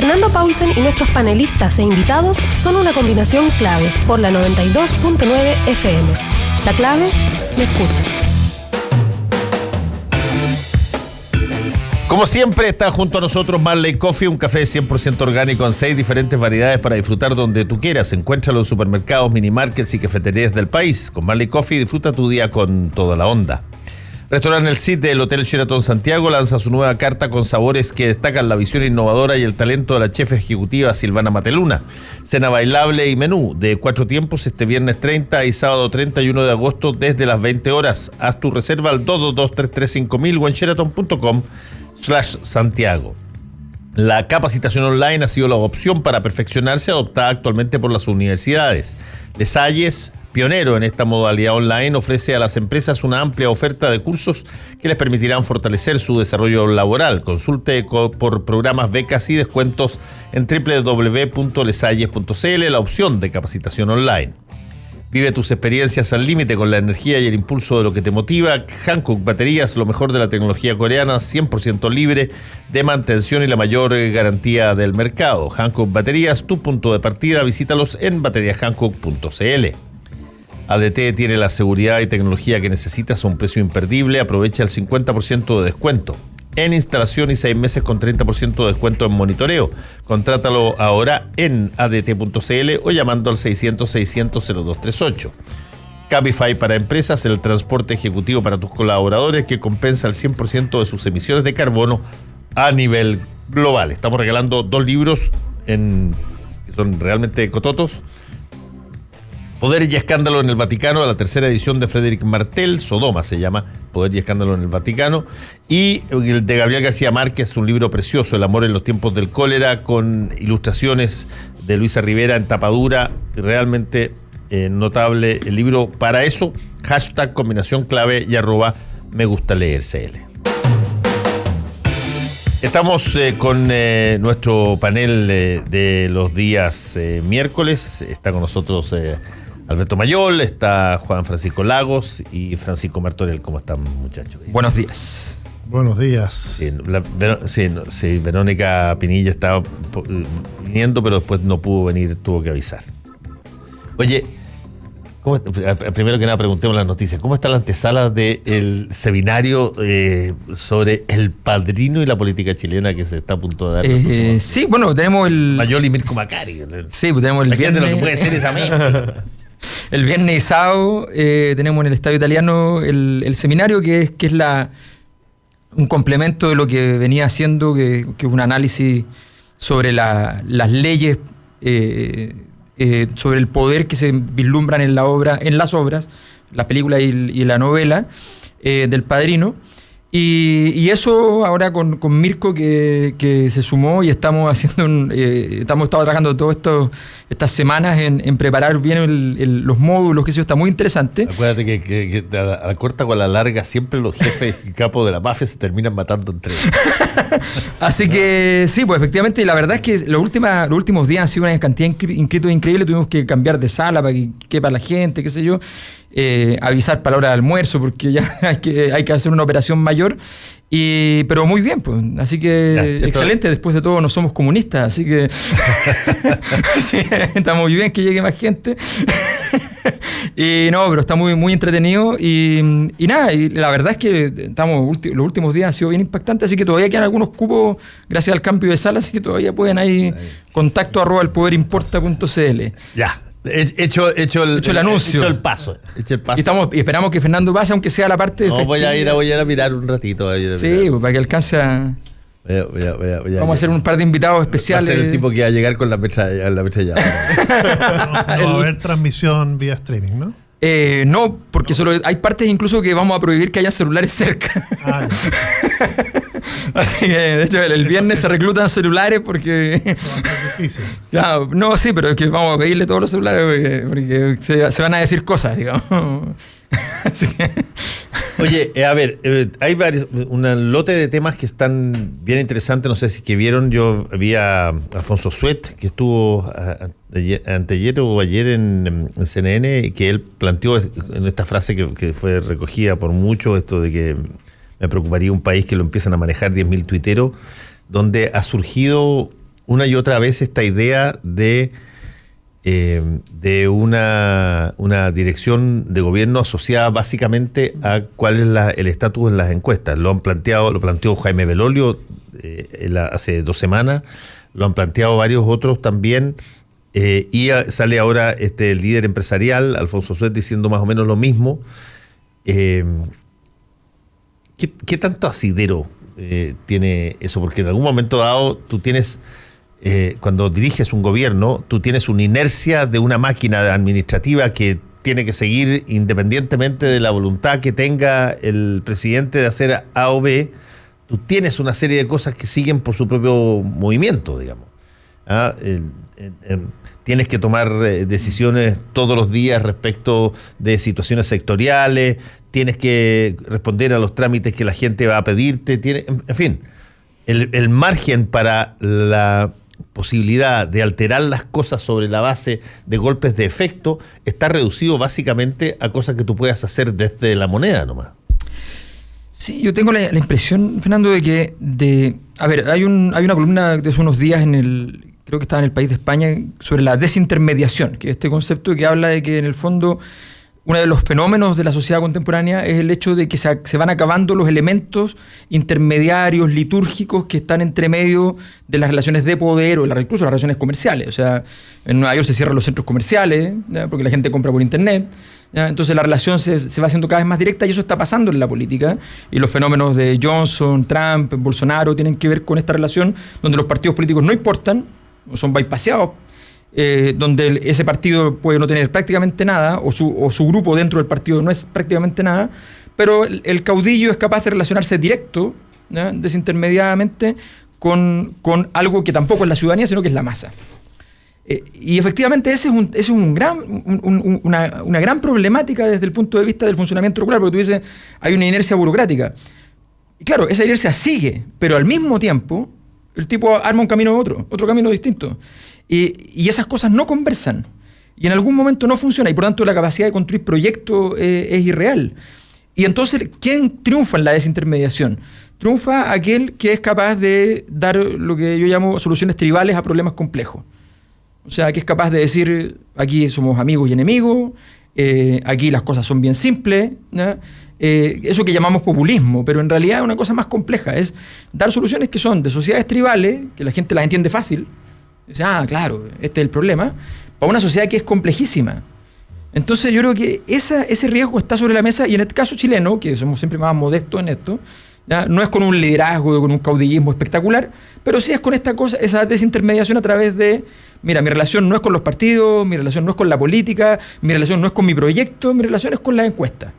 Fernando Paulsen y nuestros panelistas e invitados son una combinación clave por la 92.9 FM. La clave, me escucha. Como siempre, está junto a nosotros Marley Coffee, un café 100% orgánico en 6 diferentes variedades para disfrutar donde tú quieras. Encuéntralo en supermercados, minimarkets y cafeterías del país. Con Marley Coffee disfruta tu día con toda la onda. Restaurante El Cid del Hotel Sheraton Santiago lanza su nueva carta con sabores que destacan la visión innovadora y el talento de la chef ejecutiva Silvana Mateluna. Cena bailable y menú de 4 tiempos este viernes 30 y sábado 31 de agosto desde las 20 horas. Haz tu reserva al 222-335.000 o en sheraton.com/Santiago. La capacitación online ha sido la opción para perfeccionarse adoptada actualmente por las universidades. Les Salles, pionero en esta modalidad online, ofrece a las empresas una amplia oferta de cursos que les permitirán fortalecer su desarrollo laboral. Consulte por programas, becas y descuentos en www.lesalles.cl, la opción de capacitación online. Vive tus experiencias al límite con la energía y el impulso de lo que te motiva. Hankook Baterías, lo mejor de la tecnología coreana, 100% libre de mantención y la mayor garantía del mercado. Hankook Baterías, tu punto de partida. Visítalos en bateriashankook.cl. ADT tiene la seguridad y tecnología que necesitas a un precio imperdible. Aprovecha el 50% de descuento en instalación y 6 meses con 30% de descuento en monitoreo. Contrátalo ahora en adt.cl o llamando al 600-600-0238. Cabify para empresas, el transporte ejecutivo para tus colaboradores que compensa el 100% de sus emisiones de carbono a nivel global. Estamos regalando 2 libros que son realmente cototos. Poder y Escándalo en el Vaticano, la 3ª edición de Frédéric Martel, Sodoma se llama, Poder y Escándalo en el Vaticano, y el de Gabriel García Márquez, un libro precioso, El amor en los tiempos del cólera, con ilustraciones de Luisa Rivera en tapadura, realmente notable el libro. Para eso, hashtag combinación clave y @megustaleercl. Estamos con nuestro panel de los días miércoles. Está con nosotros Alberto Mayol, está Juan Francisco Lagos y Francisco Martorell. ¿Cómo están, muchachos? Buenos días. Buenos días. Sí, Verónica Pinilla estaba viniendo, pero después no pudo venir, tuvo que avisar. Oye, primero que nada preguntemos las noticias. ¿Cómo está la antesala del seminario sobre el padrino y la política chilena que se está a punto de dar? Sí, bueno, tenemos el... Mayol y Mirko Macari. Sí, pues tenemos el viernes... lo que puede ser esa mezcla. El viernes y sábado tenemos en el Estadio Italiano el seminario que es un complemento de lo que venía haciendo, que es un análisis sobre las leyes, sobre el poder que se vislumbran en las obras, la película y la novela del Padrino. Y eso ahora con Mirko que se sumó y estamos haciendo estado trabajando todas estas semanas en preparar bien los módulos, que eso está muy interesante. Acuérdate que a la corta o a la larga siempre los jefes y capos de la mafia se terminan matando entre ellos. Así que sí, pues efectivamente, la verdad es que los últimos días han sido una cantidad de inscritos increíble. Tuvimos que cambiar de sala para que quepa la gente, qué sé yo. Avisar para la hora de almuerzo porque ya hay que hacer una operación mayor, pero muy bien, pues, así que ya, excelente. Después de todo no somos comunistas, así que sí, está muy bien que llegue más gente. Pero está muy, muy entretenido y nada, y la verdad es que los últimos días han sido bien impactantes, así que todavía quedan algunos cupos gracias al cambio de sala, así que todavía pueden ahí contacto @elpoderimporta.cl. Ya. Hecho el anuncio. Hecho el paso. Y esperamos que Fernando pase, aunque sea la parte de voy a ir a mirar un ratito. Sí, pues, para que alcance a... Vamos a hacer un par de invitados especiales. Va a ser el tipo que va a llegar con la mecha ya. No va a haber transmisión vía streaming, ¿no? No, porque solo hay partes incluso que vamos a prohibir que haya celulares cerca. Así que, de hecho, el viernes se reclutan celulares porque... Eso va a ser difícil. Claro, no, sí, pero es que vamos a pedirle todos los celulares porque se van a decir cosas, digamos. Así que... Oye, a ver, hay un lote de temas que están bien interesantes. No sé si que vieron, yo vi a Alfonso Suet, que estuvo anteayer o ayer en CNN, y que él planteó en esta frase que fue recogida por muchos, esto de que me preocuparía un país que lo empiezan a manejar 10.000 tuiteros, donde ha surgido una y otra vez esta idea de una dirección de gobierno asociada básicamente a cuál es el estatus en las encuestas. Lo planteó Jaime Belolio hace 2 semanas, lo han planteado varios otros también, y sale ahora el líder empresarial, Alfonso Suet, diciendo más o menos lo mismo. ¿Qué tanto asidero tiene eso? Porque en algún momento dado tú tienes... cuando diriges un gobierno, tú tienes una inercia de una máquina administrativa que tiene que seguir independientemente de la voluntad que tenga el presidente de hacer A o B. Tú tienes una serie de cosas que siguen por su propio movimiento, digamos. Tienes que tomar decisiones todos los días respecto de situaciones sectoriales, tienes que responder a los trámites que la gente va a pedirte, en fin, el margen para la posibilidad de alterar las cosas sobre la base de golpes de efecto está reducido básicamente a cosas que tú puedas hacer desde la moneda nomás. Sí, yo tengo la impresión, Fernando, de que hay una columna de hace unos días creo que estaba en El País de España, sobre la desintermediación, que es este concepto que habla de que en el fondo uno de los fenómenos de la sociedad contemporánea es el hecho de que se van acabando los elementos intermediarios, litúrgicos, que están entre medio de las relaciones de poder o incluso las relaciones comerciales. O sea, en Nueva York se cierran los centros comerciales, ¿ya? Porque la gente compra por internet, ¿ya? Entonces la relación se va haciendo cada vez más directa, y eso está pasando en la política. Y los fenómenos de Johnson, Trump, Bolsonaro tienen que ver con esta relación donde los partidos políticos no importan, o son bypaseados, donde ese partido puede no tener prácticamente nada, o su grupo dentro del partido no es prácticamente nada, pero el caudillo es capaz de relacionarse directo, ¿ya? Desintermediadamente con algo que tampoco es la ciudadanía, sino que es la masa. Y efectivamente ese es una gran problemática desde el punto de vista del funcionamiento regular, porque tú dices, hay una inercia burocrática. Y claro, esa inercia sigue, pero al mismo tiempo el tipo arma un camino otro camino distinto. Y esas cosas no conversan. Y en algún momento no funciona. Y por tanto la capacidad de construir proyectos es irreal. Y entonces, ¿quién triunfa en la desintermediación? Triunfa aquel que es capaz de dar lo que yo llamo soluciones tribales a problemas complejos. O sea, que es capaz de decir, aquí somos amigos y enemigos, aquí las cosas son bien simples, ¿no? Eso que llamamos populismo, pero en realidad es una cosa más compleja, es dar soluciones que son de sociedades tribales, que la gente las entiende fácil, dice, claro, este es el problema, para una sociedad que es complejísima. Entonces yo creo que ese riesgo está sobre la mesa, y en este caso chileno, que somos siempre más modestos en esto, ¿ya? No es con un liderazgo, con un caudillismo espectacular, pero sí es con esta cosa, esa desintermediación a través de, mira, mi relación no es con los partidos, mi relación no es con la política, mi relación no es con mi proyecto, mi relación es con las encuestas.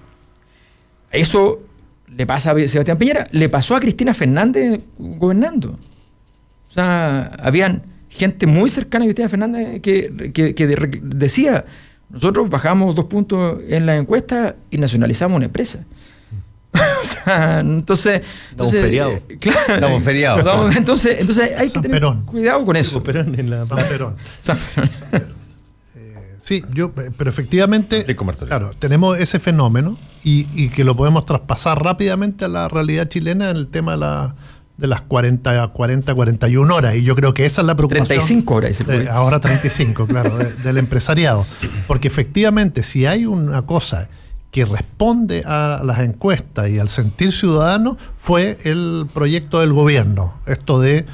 Eso le pasa a Sebastián Piñera, le pasó a Cristina Fernández gobernando. O sea, habían gente muy cercana a Cristina Fernández que decía, nosotros bajamos 2 puntos en la encuesta y nacionalizamos una empresa. O sea, entonces estamos feriados. Claro, estamos feriados. Entonces hay que tener cuidado con eso. Perón en la San Perón. San Perón. Sí, pero efectivamente, claro, tenemos ese fenómeno y que lo podemos traspasar rápidamente a la realidad chilena en el tema de las 41 horas, y yo creo que esa es la preocupación. 35 horas. Ahora 35, claro, del empresariado. Porque efectivamente, si hay una cosa que responde a las encuestas y al sentir ciudadano, fue el proyecto del gobierno, esto de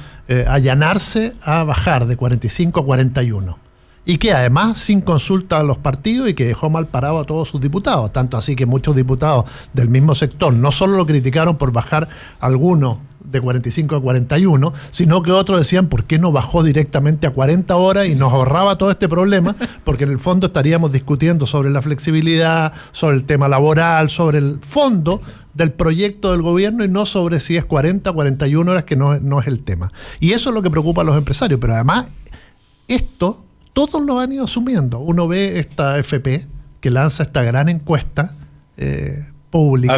allanarse a bajar de 45 a 41. Y que además sin consulta a los partidos, y que dejó mal parado a todos sus diputados. Tanto así que muchos diputados del mismo sector no solo lo criticaron por bajar algunos de 45 a 41, sino que otros decían, ¿por qué no bajó directamente a 40 horas y nos ahorraba todo este problema? Porque en el fondo estaríamos discutiendo sobre la flexibilidad, sobre el tema laboral, sobre el fondo del proyecto del gobierno, y no sobre si es 40 o 41 horas, que no es el tema. Y eso es lo que preocupa a los empresarios. Pero además, esto todos lo han ido asumiendo. Uno ve esta FP que lanza esta gran encuesta pública,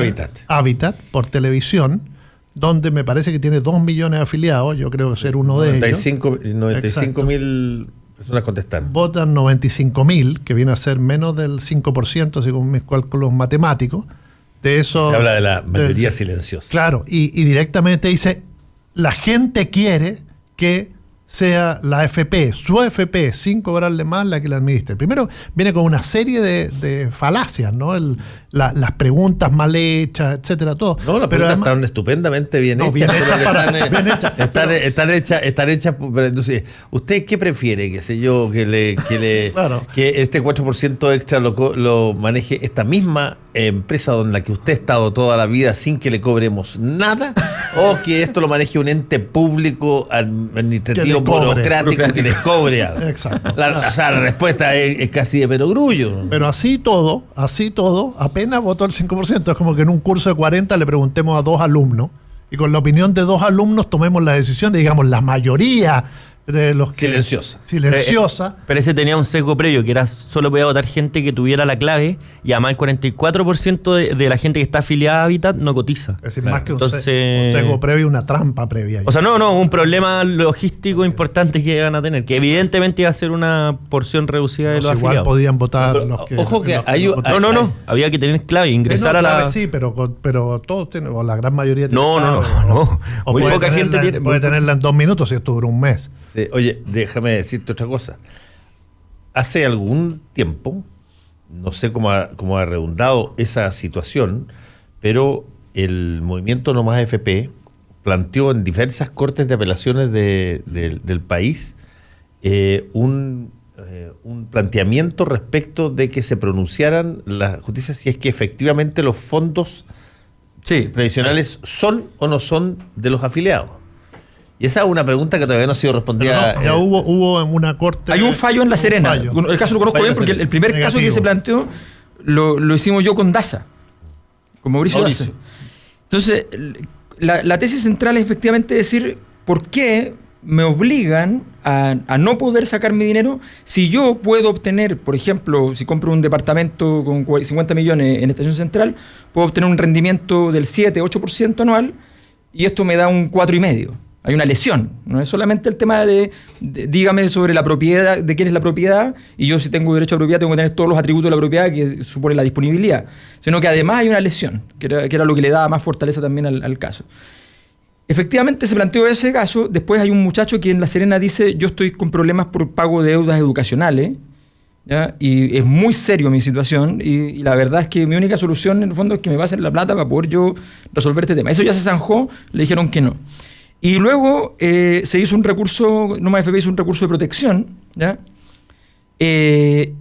Habitat, por televisión, donde me parece que tiene 2 millones de afiliados, yo creo ser uno de ellos. 95.000 personas contestan. Votan 95.000, que viene a ser menos del 5%, según mis cálculos matemáticos. De eso se habla de la mayoría silenciosa. Claro, y directamente dice, la gente quiere que sea la AFP, su AFP, sin cobrarle más, la que la administre. Primero, viene con una serie de falacias, ¿no? Las preguntas mal hechas, etcétera, todo. No, las preguntas están estupendamente bien hechas. Están hechas. Pero entonces, ¿usted qué prefiere? ¿Qué sé yo? Claro. Que este 4% extra lo maneje esta misma empresa en la que usted ha estado toda la vida sin que le cobremos nada, o que esto lo maneje un ente público administrativo burocrático que les cobre algo. Exacto. La respuesta es casi de perogrullo. Pero así todo, apenas votó el 5%. Es como que en un curso de 40 le preguntemos a 2 alumnos y con la opinión de 2 alumnos tomemos la decisión de, digamos, la mayoría de los que... Silenciosa. Pero ese tenía un sesgo previo, que era solo podía votar gente que tuviera la clave, y además el 44% de la gente que está afiliada a Habitat no cotiza. Es decir, más que un sesgo previo, una trampa previa. O sea, un problema logístico importante que iban a tener, que evidentemente iba a ser una porción reducida de los afiliados. Igual podían votar los que... Ojo que había que tener clave, ingresar a la... Sí, pero todos tienen, o la gran mayoría tienen No. O muy poca gente tiene... Puede tenerla en 2 minutos si esto dura un mes. Sí, oye, déjame decirte otra cosa. Hace algún tiempo, no sé cómo ha redundado esa situación, pero el movimiento No Más AFP planteó en diversas cortes de apelaciones del país un planteamiento respecto de que se pronunciaran la justicia si es que efectivamente los fondos previsionales son o no son de los afiliados. Y esa es una pregunta que todavía no ha sido respondida. Ya hubo en una corte... Hay un fallo en La Serena. El caso lo conozco bien porque el primer caso que se planteó lo hicimos yo con Daza, con Mauricio Daza. Entonces, la tesis central es efectivamente decir por qué me obligan a no poder sacar mi dinero si yo puedo obtener, por ejemplo, si compro un departamento con 50 millones en Estación Central, puedo obtener un rendimiento del 7-8% anual y esto me da un 4,5%. Hay una lesión, no es solamente el tema de dígame sobre la propiedad, de quién es la propiedad, y yo si tengo derecho a propiedad tengo que tener todos los atributos de la propiedad que supone la disponibilidad, sino que además hay una lesión, que era lo que le daba más fortaleza también al caso. Efectivamente se planteó ese caso, después hay un muchacho que en La Serena dice, yo estoy con problemas por pago de deudas educacionales, ¿ya? Y es muy serio mi situación, y la verdad es que mi única solución en el fondo es que me pasen la plata para poder yo resolver este tema. Eso ya se zanjó, le dijeron que no. Y luego se hizo un recurso, No Más AFP hizo un recurso de protección, ¿ya?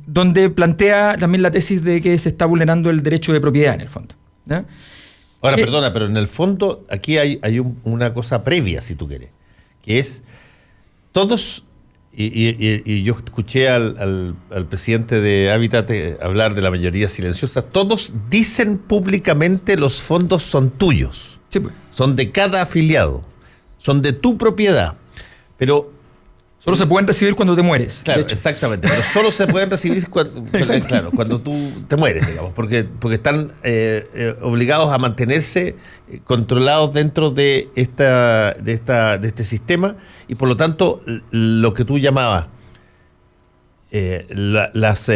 Donde plantea también la tesis de que se está vulnerando el derecho de propiedad en el fondo, ¿ya? Ahora, perdona, pero en el fondo aquí hay una cosa previa, si tú quieres, que es todos, y yo escuché al presidente de Habitat hablar de la mayoría silenciosa, todos dicen públicamente los fondos son tuyos, Sí, pues. Son de cada afiliado. Son de tu propiedad, pero... Solo se pueden recibir cuando te mueres. Claro, exactamente, pero solo se pueden recibir cuando tú te mueres, digamos, porque están obligados a mantenerse controlados dentro de este sistema, y por lo tanto lo que tú llamabas las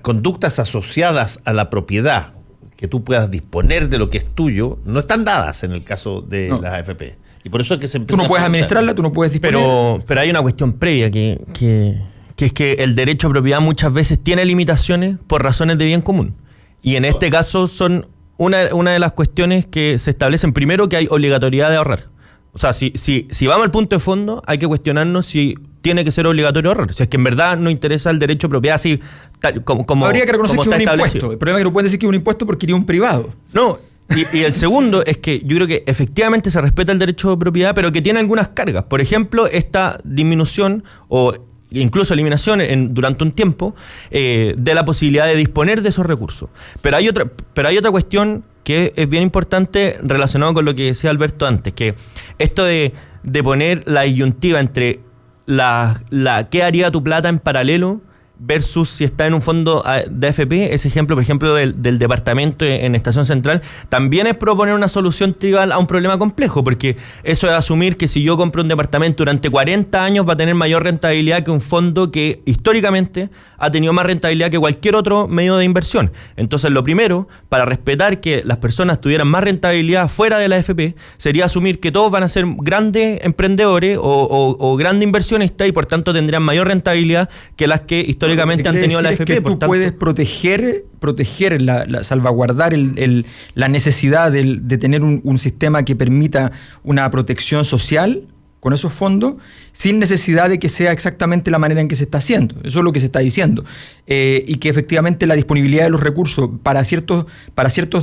conductas asociadas a la propiedad, que tú puedas disponer de lo que es tuyo, no están dadas en el caso de las AFP. Y por eso es que se empieza. Tú no puedes administrarla, tú no puedes disponer. Pero hay una cuestión previa que es que el derecho a propiedad muchas veces tiene limitaciones por razones de bien común. Y en este caso son una de las cuestiones que se establecen. Primero, que hay obligatoriedad de ahorrar. O sea, si vamos al punto de fondo, hay que cuestionarnos si tiene que ser obligatorio ahorrar. Si es que en verdad no interesa el derecho a propiedad así como habría que reconocer que es un impuesto. El problema es que no pueden decir que es un impuesto porque iría un privado. No. Y el segundo es que yo creo que efectivamente se respeta el derecho de propiedad, pero que tiene algunas cargas. Por ejemplo, esta disminución o incluso eliminación durante un tiempo de la posibilidad de disponer de esos recursos. Pero hay otra cuestión que es bien importante relacionado con lo que decía Alberto antes, que esto de poner la disyuntiva entre qué haría tu plata en paralelo versus si está en un fondo de AFP. Ese ejemplo, por ejemplo, del departamento en Estación Central, también es proponer una solución tribal a un problema complejo, porque eso es asumir que si yo compro un departamento durante 40 años va a tener mayor rentabilidad que un fondo que históricamente ha tenido más rentabilidad que cualquier otro medio de inversión. Entonces, lo primero, para respetar que las personas tuvieran más rentabilidad fuera de la AFP, sería asumir que todos van a ser grandes emprendedores o grandes inversionistas y por tanto tendrían mayor rentabilidad que las que históricamente han tenido la AFP. Que tú puedes proteger salvaguardar la necesidad de tener un sistema que permita una protección social con esos fondos, sin necesidad de que sea exactamente la manera en que se está haciendo. Eso es lo que se está diciendo. Y que efectivamente la disponibilidad de los recursos para ciertos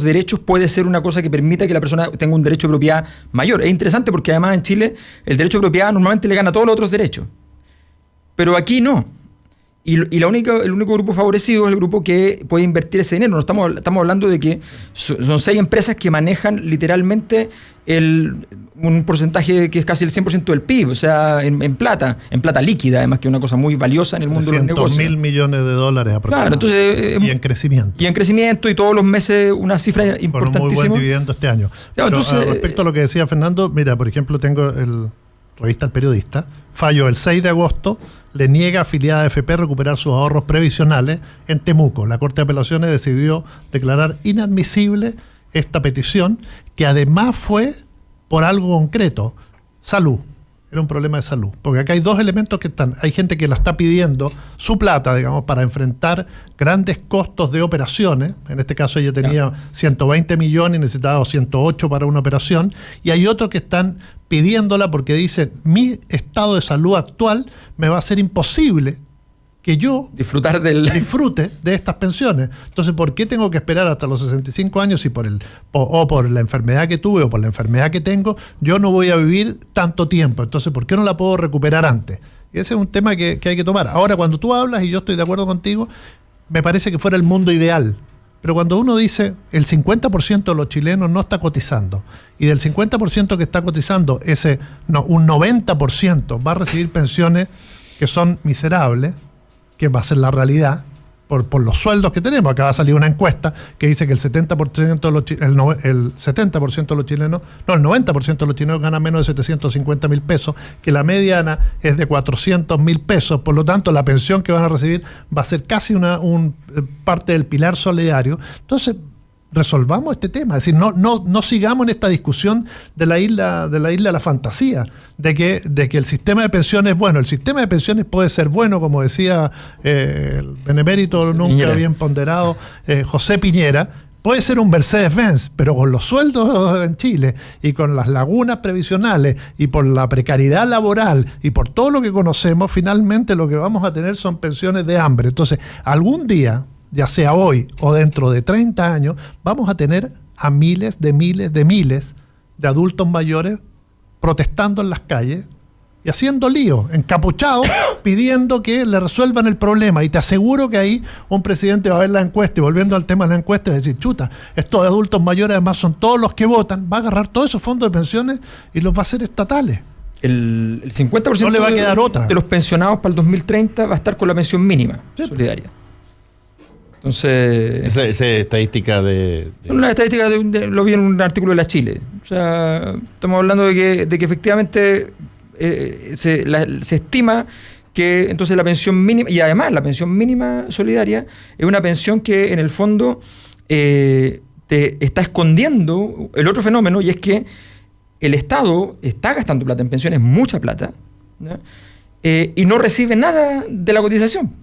derechos puede ser una cosa que permita que la persona tenga un derecho de propiedad mayor. Es interesante porque además en Chile el derecho de propiedad normalmente le gana a todos los otros derechos. Pero aquí no. Y el único grupo favorecido es el grupo que puede invertir ese dinero. No estamos hablando de que son 6 empresas que manejan literalmente un porcentaje que es casi el 100% del PIB, o sea, en plata líquida, además, que es una cosa muy valiosa en el mundo de los negocios. $100.000 millones aproximadamente. Claro, entonces, y en crecimiento. Y en crecimiento, y todos los meses una cifra importantísima. Con un muy buen dividendo este año. Claro, entonces, respecto a lo que decía Fernando, mira, por ejemplo, tengo el revista El Periodista, fallo el 6 de agosto, le niega a afiliada de AFP recuperar sus ahorros previsionales en Temuco. La Corte de Apelaciones decidió declarar inadmisible esta petición, que además fue por algo concreto: salud. Era un problema de salud. Porque acá hay 2 elementos que están. Hay gente que la está pidiendo su plata, digamos, para enfrentar grandes costos de operaciones. En este caso ella tenía 120 millones y necesitaba 108 para una operación. Y hay otros que están pidiéndola porque dicen: mi estado de salud actual me va a hacer imposible que yo disfrute de estas pensiones. Entonces, ¿por qué tengo que esperar hasta los 65 años si por la enfermedad que tuve o por la enfermedad que tengo, yo no voy a vivir tanto tiempo? Entonces, ¿por qué no la puedo recuperar antes? Y ese es un tema que hay que tomar. Ahora, cuando tú hablas, y yo estoy de acuerdo contigo, me parece que fuera el mundo ideal. Pero cuando uno dice el 50% de los chilenos no está cotizando, y del 50% que está cotizando, un 90% va a recibir pensiones que son miserables, que va a ser la realidad por los sueldos que tenemos. Acaba de salir una encuesta que dice que el 70% de los el 70% de los chilenos, no, el 90% de los chilenos ganan menos de 750.000 pesos, que la mediana es de 400.000 pesos. Por lo tanto, la pensión que van a recibir va a ser casi parte del pilar solidario. Entonces, resolvamos este tema. Es decir, no sigamos en esta discusión de la isla de la fantasía, de que el sistema de pensiones es bueno. El sistema de pensiones puede ser bueno, como decía el benemérito nunca bien ponderado José Piñera. Puede ser un Mercedes-Benz, pero con los sueldos en Chile y con las lagunas previsionales y por la precariedad laboral y por todo lo que conocemos, finalmente lo que vamos a tener son pensiones de hambre. Entonces, algún día, ya sea hoy o dentro de 30 años, vamos a tener a miles de adultos mayores protestando en las calles y haciendo lío, encapuchados, pidiendo que le resuelvan el problema. Y te aseguro que ahí un presidente va a ver la encuesta, y volviendo al tema de la encuesta, va a decir: chuta, estos adultos mayores además son todos los que votan, va a agarrar todos esos fondos de pensiones y los va a hacer estatales. El 50% no le va a quedar otra. De los pensionados para el 2030 va a estar con la pensión mínima solidaria. Entonces, esa estadística una estadística lo vi en un artículo de La Chile. O sea, estamos hablando de que efectivamente se estima que entonces la pensión mínima, y además la pensión mínima solidaria, es una pensión que en el fondo te está escondiendo el otro fenómeno, y es que el Estado está gastando plata en pensiones, mucha plata, ¿no? Y no recibe nada de la cotización.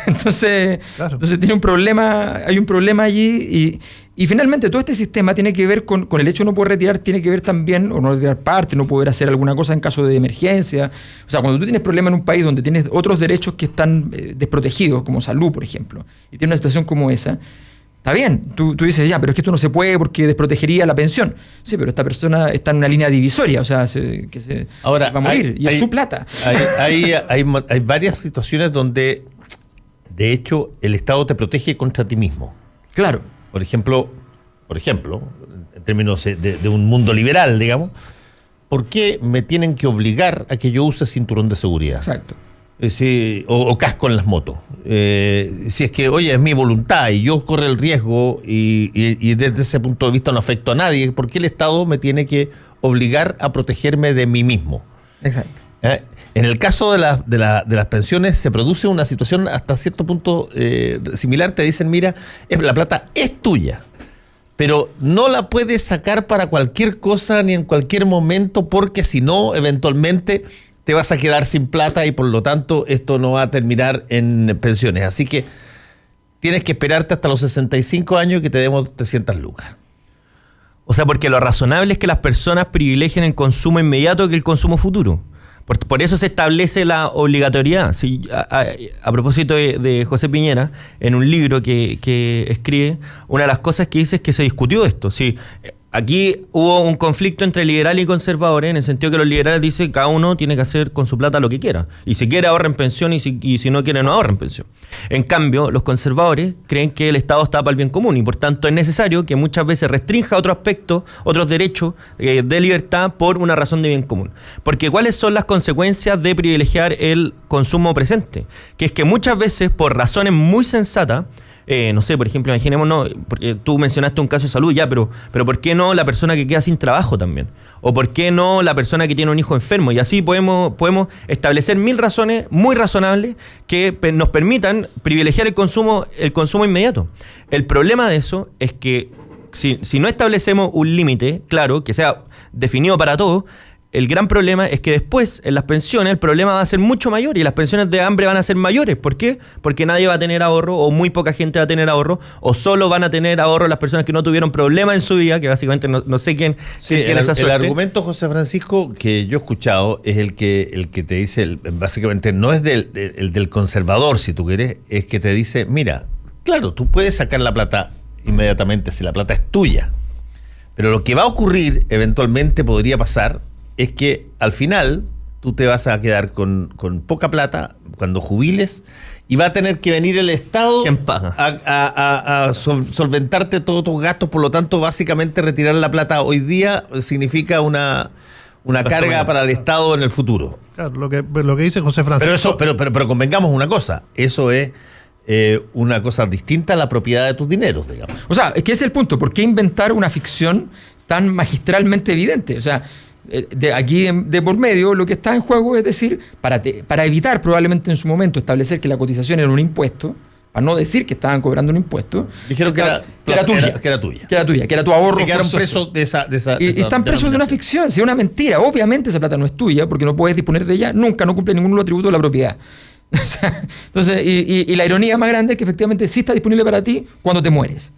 Entonces hay un problema allí, y finalmente todo este sistema tiene que ver con el hecho de no poder retirar, tiene que ver también, o no retirar parte, no poder hacer alguna cosa en caso de emergencia. O sea, cuando tú tienes problemas en un país donde tienes otros derechos que están desprotegidos, como salud, por ejemplo, y tienes una situación como esa, está bien, tú dices, ya, pero es que esto no se puede porque desprotegería la pensión. Sí, pero esta persona está en una línea divisoria, o sea, se va a morir, y es su plata. Hay varias situaciones donde, de hecho, el Estado te protege contra ti mismo. Claro. Por ejemplo, en términos de un mundo liberal, digamos, ¿por qué me tienen que obligar a que yo use cinturón de seguridad? Exacto. Sí, o casco en las motos. Si es que, oye, es mi voluntad y yo corro el riesgo y desde ese punto de vista no afecto a nadie, ¿por qué el Estado me tiene que obligar a protegerme de mí mismo? Exacto. En el caso de las pensiones se produce una situación hasta cierto punto similar. Te dicen, mira, la plata es tuya, pero no la puedes sacar para cualquier cosa ni en cualquier momento, porque si no, eventualmente te vas a quedar sin plata y por lo tanto esto no va a terminar en pensiones. Así que tienes que esperarte hasta los 65 años que te demos 300 lucas. O sea, porque lo razonable es que las personas privilegien el consumo inmediato que el consumo futuro. Por eso se establece la obligatoriedad. Sí, a propósito de José Piñera, en un libro que escribe, una de las cosas que dice es que se discutió esto. Sí, aquí hubo un conflicto entre liberales y conservadores, en el sentido que los liberales dicen que cada uno tiene que hacer con su plata lo que quiera. Y si quiere ahorra en pensión y si no quiere no ahorra en pensión. En cambio, los conservadores creen que el Estado está para el bien común y por tanto es necesario que muchas veces restrinja otros aspectos, otros derechos de libertad por una razón de bien común. Porque ¿cuáles son las consecuencias de privilegiar el consumo presente? Que es que muchas veces, por razones muy sensatas, no sé, por ejemplo, imaginémonos, porque tú mencionaste un caso de salud ya, pero ¿por qué no la persona que queda sin trabajo también? ¿O por qué no la persona que tiene un hijo enfermo? Y así podemos establecer 1000 razones muy razonables que nos permitan privilegiar el consumo inmediato. El problema de eso es que si no establecemos un límite claro, que sea definido para todos, el gran problema es que después, en las pensiones, el problema va a ser mucho mayor y las pensiones de hambre van a ser mayores. ¿Por qué? Porque nadie va a tener ahorro o muy poca gente va a tener ahorro o solo van a tener ahorro las personas que no tuvieron problemas en su vida, que básicamente no sé quién tiene esa suerte. El argumento, José Francisco, que yo he escuchado es el que te dice, básicamente no es del conservador, si tú quieres, es que te dice, mira, claro, tú puedes sacar la plata inmediatamente si la plata es tuya, pero lo que va a ocurrir, eventualmente podría pasar, es que al final tú te vas a quedar con poca plata cuando jubiles y va a tener que venir el Estado a solventarte todos tus gastos. Por lo tanto, básicamente retirar la plata hoy día significa una carga para el Estado en el futuro. Claro, lo que dice José Francisco. Pero convengamos una cosa, eso es una cosa distinta a la propiedad de tus dineros, digamos. O sea, es que ese es el punto. ¿Por qué inventar una ficción tan magistralmente evidente? O sea, de por medio lo que está en juego es decir, para evitar probablemente en su momento establecer que la cotización era un impuesto, para no decir que estaban cobrando un impuesto, dijeron que era tuya, que era tu ahorro. Se quedaron presos de esa y están presos de una ficción, si es una mentira. Obviamente esa plata no es tuya porque no puedes disponer de ella, nunca, no cumple ninguno de los atributos de la propiedad. Entonces, y la ironía más grande es que efectivamente sí está disponible para ti cuando te mueres.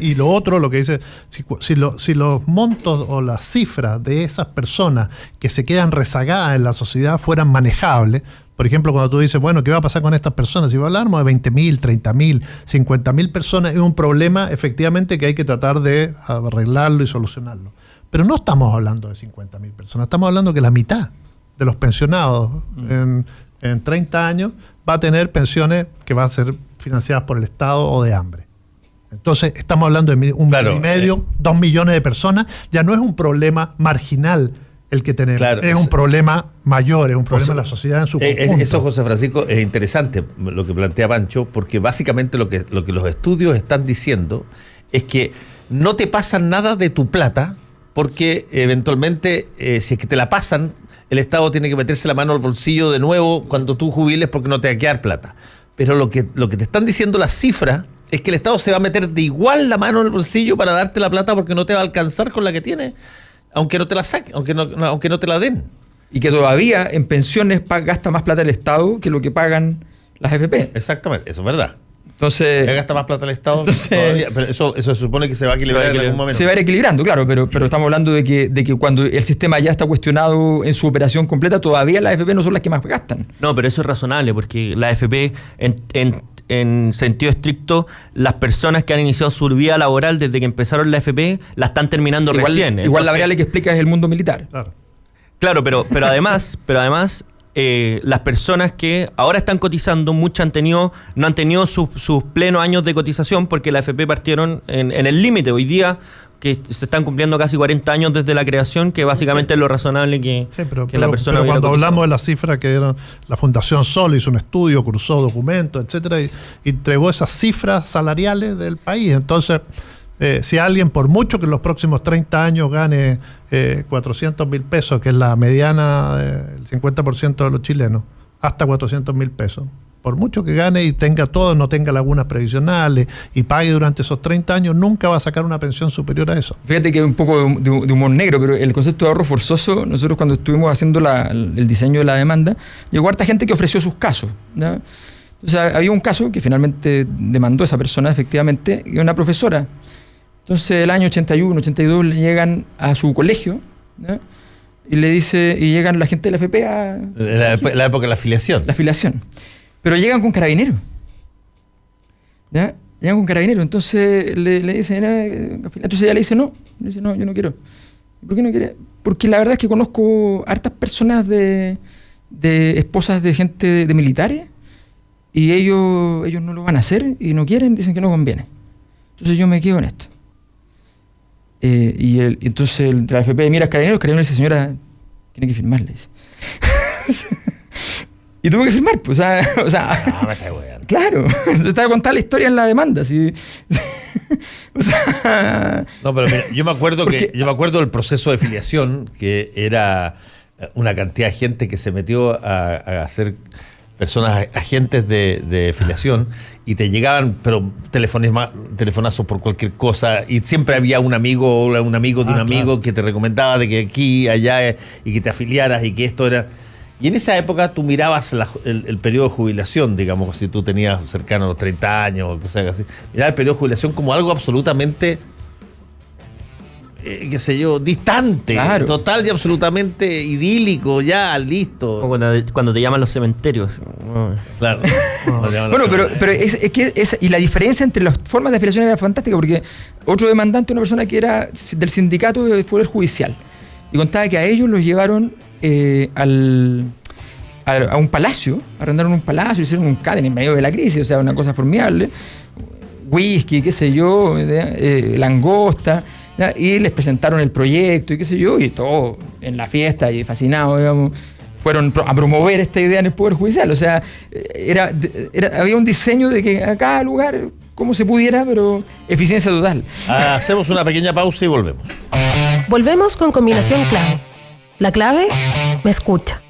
Y lo otro, lo que dice, si los montos o las cifras de esas personas que se quedan rezagadas en la sociedad fueran manejables, por ejemplo, cuando tú dices, bueno, ¿qué va a pasar con estas personas? Si hablamos de 20.000, 30.000, 50.000 personas, es un problema efectivamente que hay que tratar de arreglarlo y solucionarlo. Pero no estamos hablando de 50.000 personas, estamos hablando que la mitad de los pensionados en 30 años va a tener pensiones que van a ser financiadas por el Estado o de hambre. Entonces, estamos hablando de 1,5 millones, 2 millones de personas. Ya no es un problema marginal el que tenemos, es un problema mayor, es un problema de la sociedad en su conjunto. Eso, José Francisco, es interesante lo que plantea Pancho, porque básicamente lo que los estudios están diciendo es que no te pasan nada de tu plata, porque eventualmente, si es que te la pasan, el Estado tiene que meterse la mano al bolsillo de nuevo cuando tú jubiles porque no te va a quedar plata. Pero lo que te están diciendo las cifras es que el Estado se va a meter de igual la mano en el bolsillo para darte la plata porque no te va a alcanzar con la que tienes, aunque no te la saquen, aunque no te la den. Y que todavía en pensiones gasta más plata el Estado que lo que pagan las AFP. Exactamente, eso es verdad. Entonces, gasta más plata el Estado todavía, pero eso se supone que se va a equilibrar en algún momento. Se va a ir equilibrando, claro, pero estamos hablando de que cuando el sistema ya está cuestionado en su operación completa, todavía las AFP no son las que más gastan. No, pero eso es razonable, porque la AFP, en sentido estricto, las personas que han iniciado su vida laboral desde que empezaron la AFP, la están terminando recién. Igual la variable que explica es el mundo militar. Claro, pero además las personas que ahora están cotizando, muchas no han tenido sus plenos años de cotización porque la AFP partieron en el límite. Hoy día, que se están cumpliendo casi 40 años desde la creación, que básicamente es lo razonable que la persona pero hubiera cuando cotizado. hablamos de las cifras que dieron, la Fundación Sol hizo un estudio, cruzó documentos, etcétera, y entregó esas cifras salariales del país. Entonces, si alguien, por mucho que en los próximos 30 años gane 400.000 pesos, que es la mediana del 50% de los chilenos, hasta 400.000 pesos, por mucho que gane y tenga todo, no tenga lagunas previsionales y pague durante esos 30 años, nunca va a sacar una pensión superior a eso. Fíjate que es un poco de humor negro, pero el concepto de ahorro forzoso, nosotros cuando estuvimos haciendo el diseño de la demanda, llegó harta gente que ofreció sus casos, ¿no? O sea, había un caso que finalmente demandó esa persona, efectivamente, y una profesora. Entonces, el año 81, 82, le llegan a su colegio, ¿no? Y le dice, y llegan la gente de la FP a... La época de la afiliación. La afiliación. Pero llegan con carabineros. ¿Ya? Llegan con carabineros. Entonces le dicen, entonces ella le dice, no, yo no quiero. ¿Por qué no quiere? Porque la verdad es que conozco hartas personas de esposas de gente de militares, y ellos no lo van a hacer y no quieren, dicen que no conviene. Entonces yo me quedo en esto. Entonces la FP mira al carabinero dice, señora, tiene que firmar, le dice. Y tuvo que firmar, pues, o sea No, me está weando. claro, estaba contada la historia en la demanda, ¿sí? O sea, No, pero mira, yo me acuerdo del proceso de filiación, que era una cantidad de gente que se metió a hacer personas agentes de filiación, y te llegaban, pero telefonazos por cualquier cosa, y siempre había un amigo o un amigo de un amigo, claro, que te recomendaba de que aquí, allá, y que te afiliaras, y que esto era... Y en esa época tú mirabas el periodo de jubilación, digamos, si tú tenías cercano a los 30 años o cosas así, mirabas el periodo de jubilación como algo absolutamente, qué sé yo, distante, Claro. total y absolutamente idílico, ya, listo. Como cuando te llaman los cementerios. Claro. bueno, pero es que y la diferencia entre las formas de afiliación era fantástica, porque otro demandante, una persona que era del sindicato del Poder Judicial, y contaba que a ellos los llevaron a un palacio, arrendaron un palacio, hicieron un catering en medio de la crisis, o sea, una cosa formidable, whisky, qué sé yo, langosta, ¿ya? Y les presentaron el proyecto y qué sé yo, y todo en la fiesta y fascinados, digamos, fueron a promover esta idea en el Poder Judicial. O sea, había un diseño de que a cada lugar, como se pudiera, pero eficiencia total. Hacemos una pequeña pausa y volvemos. Volvemos con combinación clave. La clave me escucha.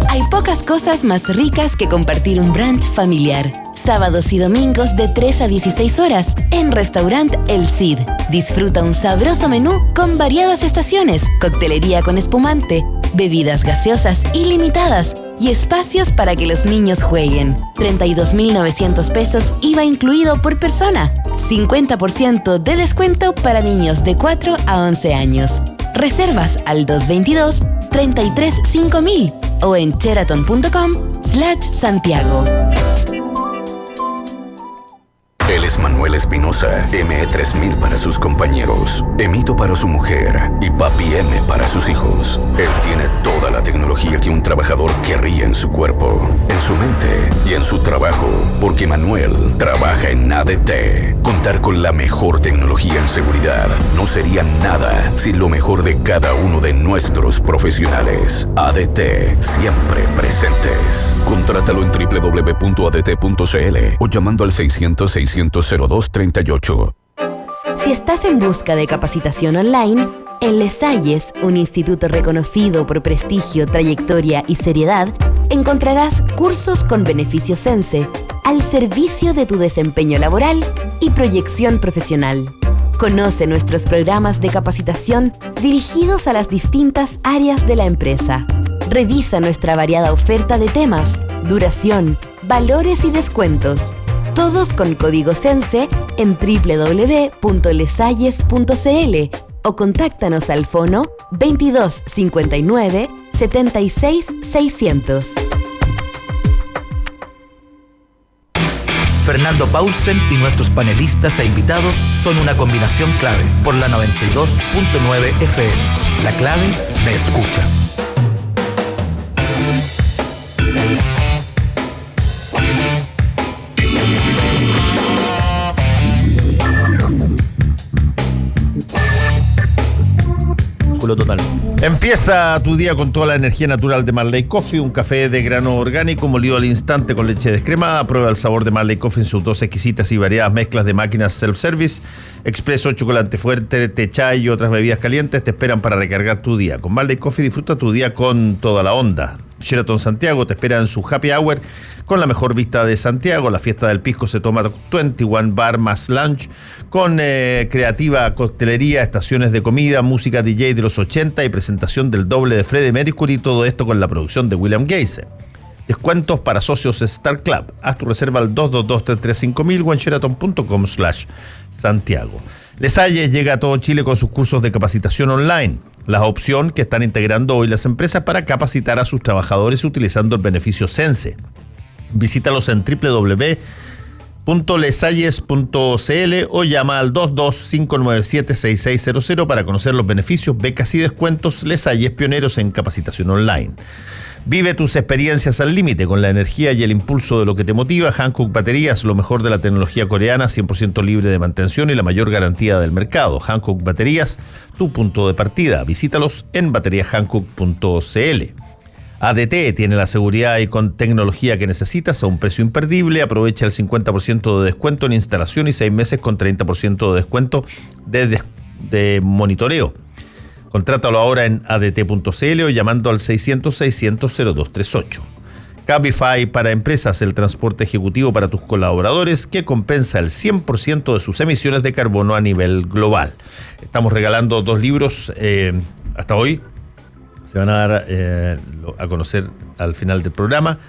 Hay pocas cosas más ricas que compartir un brunch familiar. Sábados y domingos de 3 a 16 horas en Restaurant El Cid. Disfruta un sabroso menú con variadas estaciones, coctelería con espumante, bebidas gaseosas ilimitadas y espacios para que los niños jueguen. 32.900 pesos IVA incluido por persona. 50% de descuento para niños de 4 a 11 años. Reservas al 222-33-5000 o en sheraton.com/Santiago. Él es Manuel Espinosa, ME3000 para sus compañeros, Emito para su mujer y Papi M para sus hijos. Él tiene toda la tecnología que un trabajador querría en su cuerpo, en su mente y en su trabajo, porque Manuel trabaja en ADT. Contar con la mejor tecnología en seguridad no sería nada sin lo mejor de cada uno de nuestros profesionales. ADT, siempre presentes. Contrátalo en www.adt.cl o llamando al 600-600-0238. Si estás en busca de capacitación online, en Les Salles, un instituto reconocido por prestigio, trayectoria y seriedad, encontrarás cursos con beneficios Sense al servicio de tu desempeño laboral y proyección profesional. Conoce nuestros programas de capacitación dirigidos a las distintas áreas de la empresa. Revisa nuestra variada oferta de temas, duración, valores y descuentos. Todos con código Sense en www.lesalles.cl o contáctanos al fono 22 59 76 600. Fernando Paulsen y nuestros panelistas e invitados son una combinación clave por la 92.9 FM. La clave me escucha. desvínculo total. Empieza tu día con toda la energía natural de Marley Coffee, un café de grano orgánico molido al instante con leche descremada. Prueba el sabor de Marley Coffee en sus dos exquisitas y variadas mezclas de máquinas self-service, expreso, chocolate fuerte, té chai y otras bebidas calientes te esperan para recargar tu día. Con Marley Coffee disfruta tu día con toda la onda. Sheraton Santiago te espera en su happy hour con la mejor vista de Santiago. La fiesta del pisco se toma 21 bar más lunch con creativa coctelería, estaciones de comida, música DJ de los 80 y presentación del doble de Freddie Mercury. Todo esto con la producción de William Geise. Descuentos para socios Star Club. Haz tu reserva al 222-335-1000 o en sheraton.com/Santiago. Lesalles llega a todo Chile con sus cursos de capacitación online. La opción que están integrando hoy las empresas para capacitar a sus trabajadores utilizando el beneficio Sense. Visítalos en www.lesalles.cl o llama al 22597-6600 para conocer los beneficios, becas y descuentos. Lesalles, pioneros en capacitación online. Vive tus experiencias al límite con la energía y el impulso de lo que te motiva. Hankook Baterías, lo mejor de la tecnología coreana, 100% libre de mantención y la mayor garantía del mercado. Hankook Baterías, tu punto de partida. Visítalos en bateriahankook.cl. ADT tiene la seguridad y con tecnología que necesitas a un precio imperdible. Aprovecha el 50% de descuento en instalación y 6 meses con 30% de descuento de monitoreo. Contrátalo ahora en adt.cl o llamando al 600-600-0238. Cabify para empresas, el transporte ejecutivo para tus colaboradores que compensa el 100% de sus emisiones de carbono a nivel global. Estamos regalando 2 libros hasta hoy. Se van a dar a conocer al final del programa.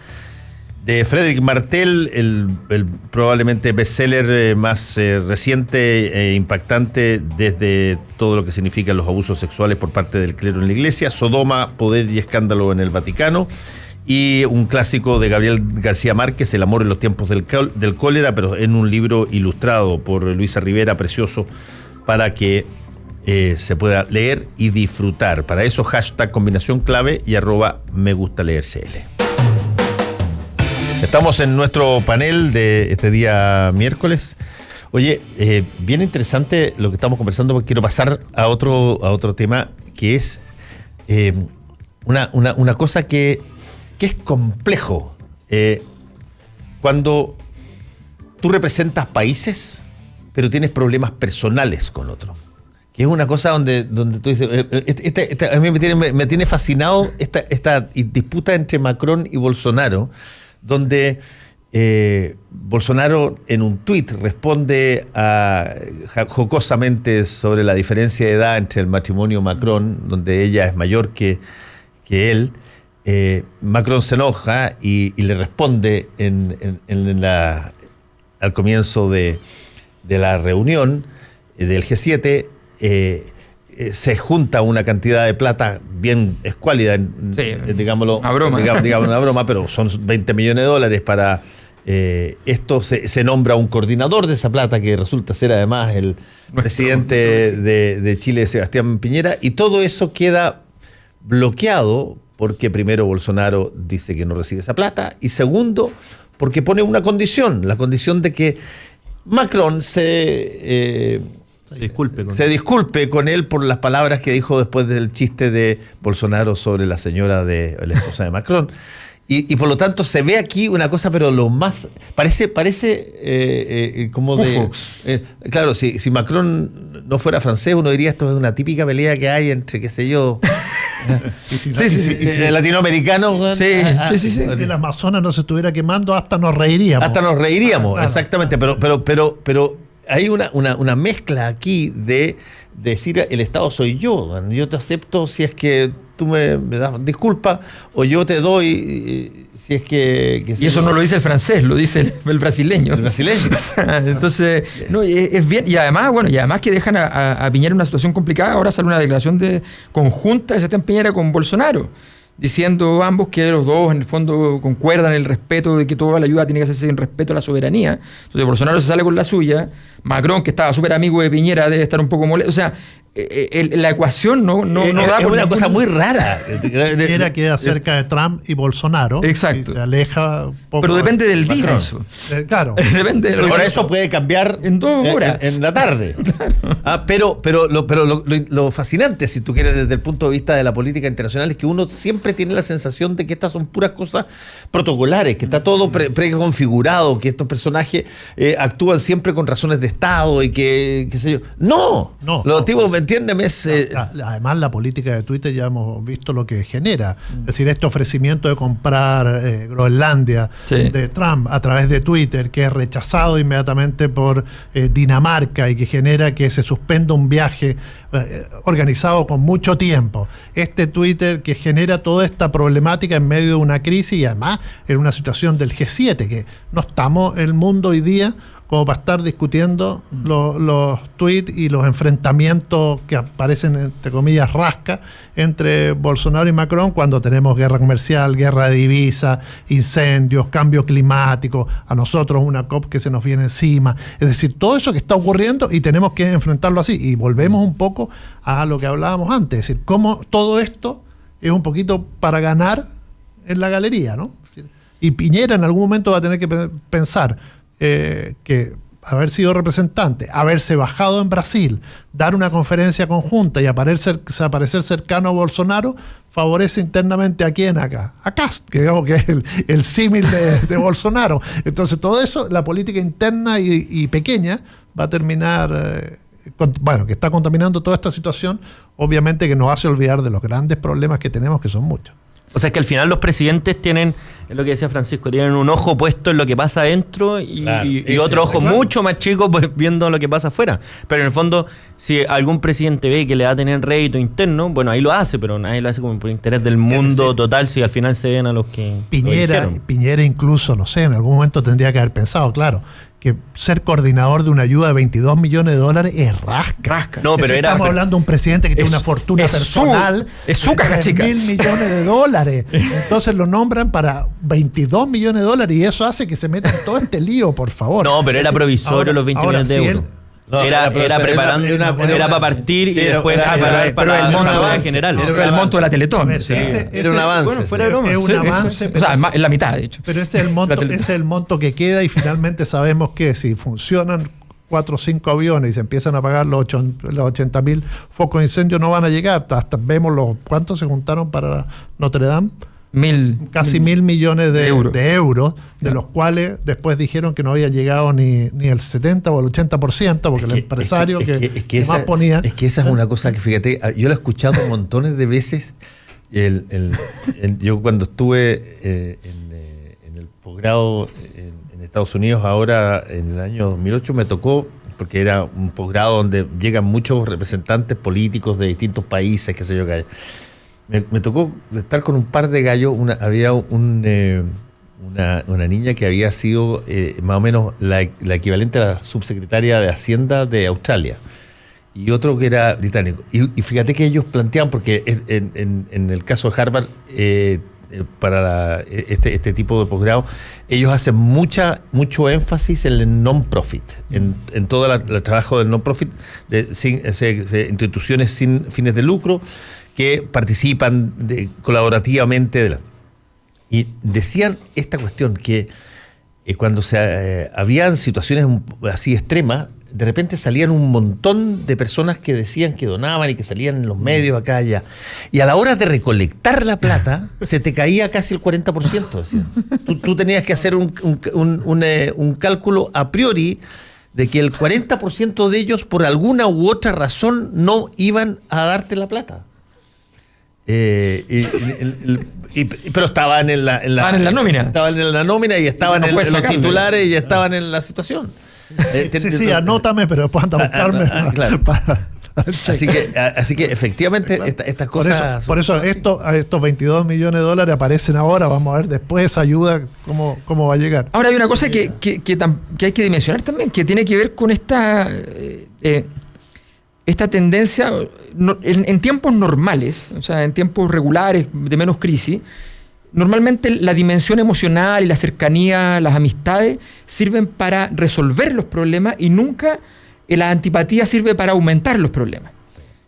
De Frédéric Martel, el probablemente bestseller más reciente e impactante desde todo lo que significan los abusos sexuales por parte del clero en la Iglesia, Sodoma, Poder y Escándalo en el Vaticano, y un clásico de Gabriel García Márquez, El amor en los tiempos del cólera, pero en un libro ilustrado por Luisa Rivera, precioso, para que se pueda leer y disfrutar. Para eso, hashtag combinación clave y @megustaleercl. Estamos en nuestro panel de este día miércoles. Oye, bien interesante lo que estamos conversando, porque quiero pasar a otro tema que es una cosa que es complejo. Cuando tú representas países, pero tienes problemas personales con otro. Que es una cosa donde tú dices, a mí me tiene fascinado esta disputa entre Macron y Bolsonaro, donde Bolsonaro en un tuit responde jocosamente sobre la diferencia de edad entre el matrimonio Macron, donde ella es mayor que él. Macron se enoja y le responde al comienzo de la reunión del G7. Se junta una cantidad de plata bien escuálida, digámoslo, una broma, pero son $20 millones para esto. Se nombra un coordinador de esa plata que resulta ser además el presidente de Chile, Sebastián Piñera, y todo eso queda bloqueado porque primero Bolsonaro dice que no recibe esa plata y segundo porque pone una condición, la condición de que Macron se disculpe con él por las palabras que dijo después del chiste de Bolsonaro sobre la señora de la esposa de Macron. Y por lo tanto se ve aquí una cosa, pero lo más parece como de claro, si Macron no fuera francés, uno diría esto es una típica pelea que hay entre, qué sé yo, latinoamericanos. Si el Amazonas no se estuviera quemando, hasta nos reiríamos. Exactamente, pero hay una mezcla aquí de decir el Estado soy yo te acepto si es que tú me das disculpa, o yo te doy si es que y eso no lo dice el francés, lo dice el brasileño. Entonces, no, es bien, y además que dejan a Piñera en una situación complicada. Ahora sale una declaración conjunta de Sebastián Piñera con Bolsonaro, diciendo ambos que los dos en el fondo concuerdan en el respeto de que toda la ayuda tiene que hacerse en respeto a la soberanía. Entonces Bolsonaro se sale con la suya, Macron, que estaba súper amigo de Piñera, debe estar un poco molesto. O sea, la ecuación no da es por una ningún- cosa muy rara. Quiera queda cerca de Trump y Bolsonaro. Exacto. Y se aleja un poco. Pero depende del día Macron. eso. Claro. Depende de Ahora eso puede cambiar En 2 horas. en la tarde. Pero lo fascinante, si tú quieres, desde el punto de vista de la política internacional, es que uno siempre tiene la sensación de que estas son puras cosas protocolares, que está todo preconfigurado, que estos personajes actúan siempre con razones de Estado y que, qué sé yo. No. Los tipos, entiéndeme, es... Además, la política de Twitter ya hemos visto lo que genera. Es decir, este ofrecimiento de comprar Groenlandia Sí. de Trump a través de Twitter, que es rechazado inmediatamente por Dinamarca y que genera que se suspenda un viaje organizado con mucho tiempo. Este Twitter que genera toda esta problemática en medio de una crisis y además en una situación del G7, que no estamos en el mundo hoy día como para estar discutiendo los tweets y los enfrentamientos que aparecen, entre comillas, rasca entre Bolsonaro y Macron, cuando tenemos guerra comercial, guerra de divisas, incendios, cambio climático, a nosotros una COP que se nos viene encima. Es decir, todo eso que está ocurriendo y tenemos que enfrentarlo así. Y volvemos un poco a lo que hablábamos antes, es decir, cómo todo esto es un poquito para ganar en la galería, ¿no? Y Piñera en algún momento va a tener que pensar que haber sido representante, haberse bajado en Brasil, dar una conferencia conjunta y aparecer cercano a Bolsonaro, favorece internamente a quién acá, a Kast, que digamos que es el símil de Bolsonaro. Entonces todo eso, la política interna y pequeña, va a terminar, que está contaminando toda esta situación, obviamente que nos hace olvidar de los grandes problemas que tenemos, que son muchos. O sea, es que al final los presidentes tienen, es lo que decía Francisco, tienen un ojo puesto en lo que pasa adentro y otro ojo mucho más chico pues, viendo lo que pasa afuera. Pero en el fondo, si algún presidente ve que le va a tener rédito interno, bueno, ahí lo hace, pero nadie lo hace como por interés del mundo total, si al final se ven a los que Piñera incluso, no sé, en algún momento tendría que haber pensado, claro, que ser coordinador de una ayuda de $22 millones es rasca. No, pero estamos hablando de un presidente que tiene una fortuna personal. Es su caja chica. $1.000 millones. Entonces lo nombran para $22 millones y eso hace que se meta en todo este lío, por favor. No, pero era provisorio los 20 millones de euros. Era preparando, era para partir y después preparar para el monto en general. Era el monto de la Teletón. Era un avance. Bueno, fuera de broma. Es un avance. O sea, es la mitad, de hecho. Pero ese es el monto que queda y finalmente sabemos que si funcionan 4 o 5 aviones y se empiezan a pagar los 80.000 focos de incendio, no van a llegar. Hasta vemos ¿cuántos se juntaron para Notre Dame? Casi 1.000 millones de euros, de los cuales después dijeron que no había llegado ni el 70 o el 80%, porque el empresario que más ponía... Es que esa es una cosa que, fíjate, yo lo he escuchado montones de veces. Yo cuando estuve en el posgrado en Estados Unidos, ahora en el año 2008, me tocó, porque era un posgrado donde llegan muchos representantes políticos de distintos países, qué sé yo, que me tocó estar con un par de gallos. Había una niña que había sido más o menos la equivalente a la subsecretaria de Hacienda de Australia, y otro que era británico. Y fíjate que ellos planteaban, porque en el caso de Harvard, para este tipo de posgrado, ellos hacen mucho énfasis en el non-profit, en todo el trabajo del non-profit, de instituciones sin fines de lucro, que participan colaborativamente. Y decían esta cuestión, que cuando habían situaciones así extremas, de repente salían un montón de personas que decían que donaban y que salían en los medios acá y allá. Y a la hora de recolectar la plata, se te caía casi el 40%. Decían. Tú tenías que hacer un cálculo a priori de que el 40% de ellos, por alguna u otra razón, no iban a darte la plata. Pero estaban en la nómina. Estaban en la nómina y estaban en los titulares y estaban en la situación. Sí, anótame, pero después anda a buscarme. Claro. Así que efectivamente estas cosas... Por eso estos 22 millones de dólares aparecen ahora. Vamos a ver después esa ayuda cómo va a llegar. Ahora hay una cosa que hay que dimensionar también, que tiene que ver con esta tendencia en tiempos normales, o sea, en tiempos regulares de menos crisis. Normalmente la dimensión emocional y la cercanía, las amistades, sirven para resolver los problemas y nunca la antipatía sirve para aumentar los problemas.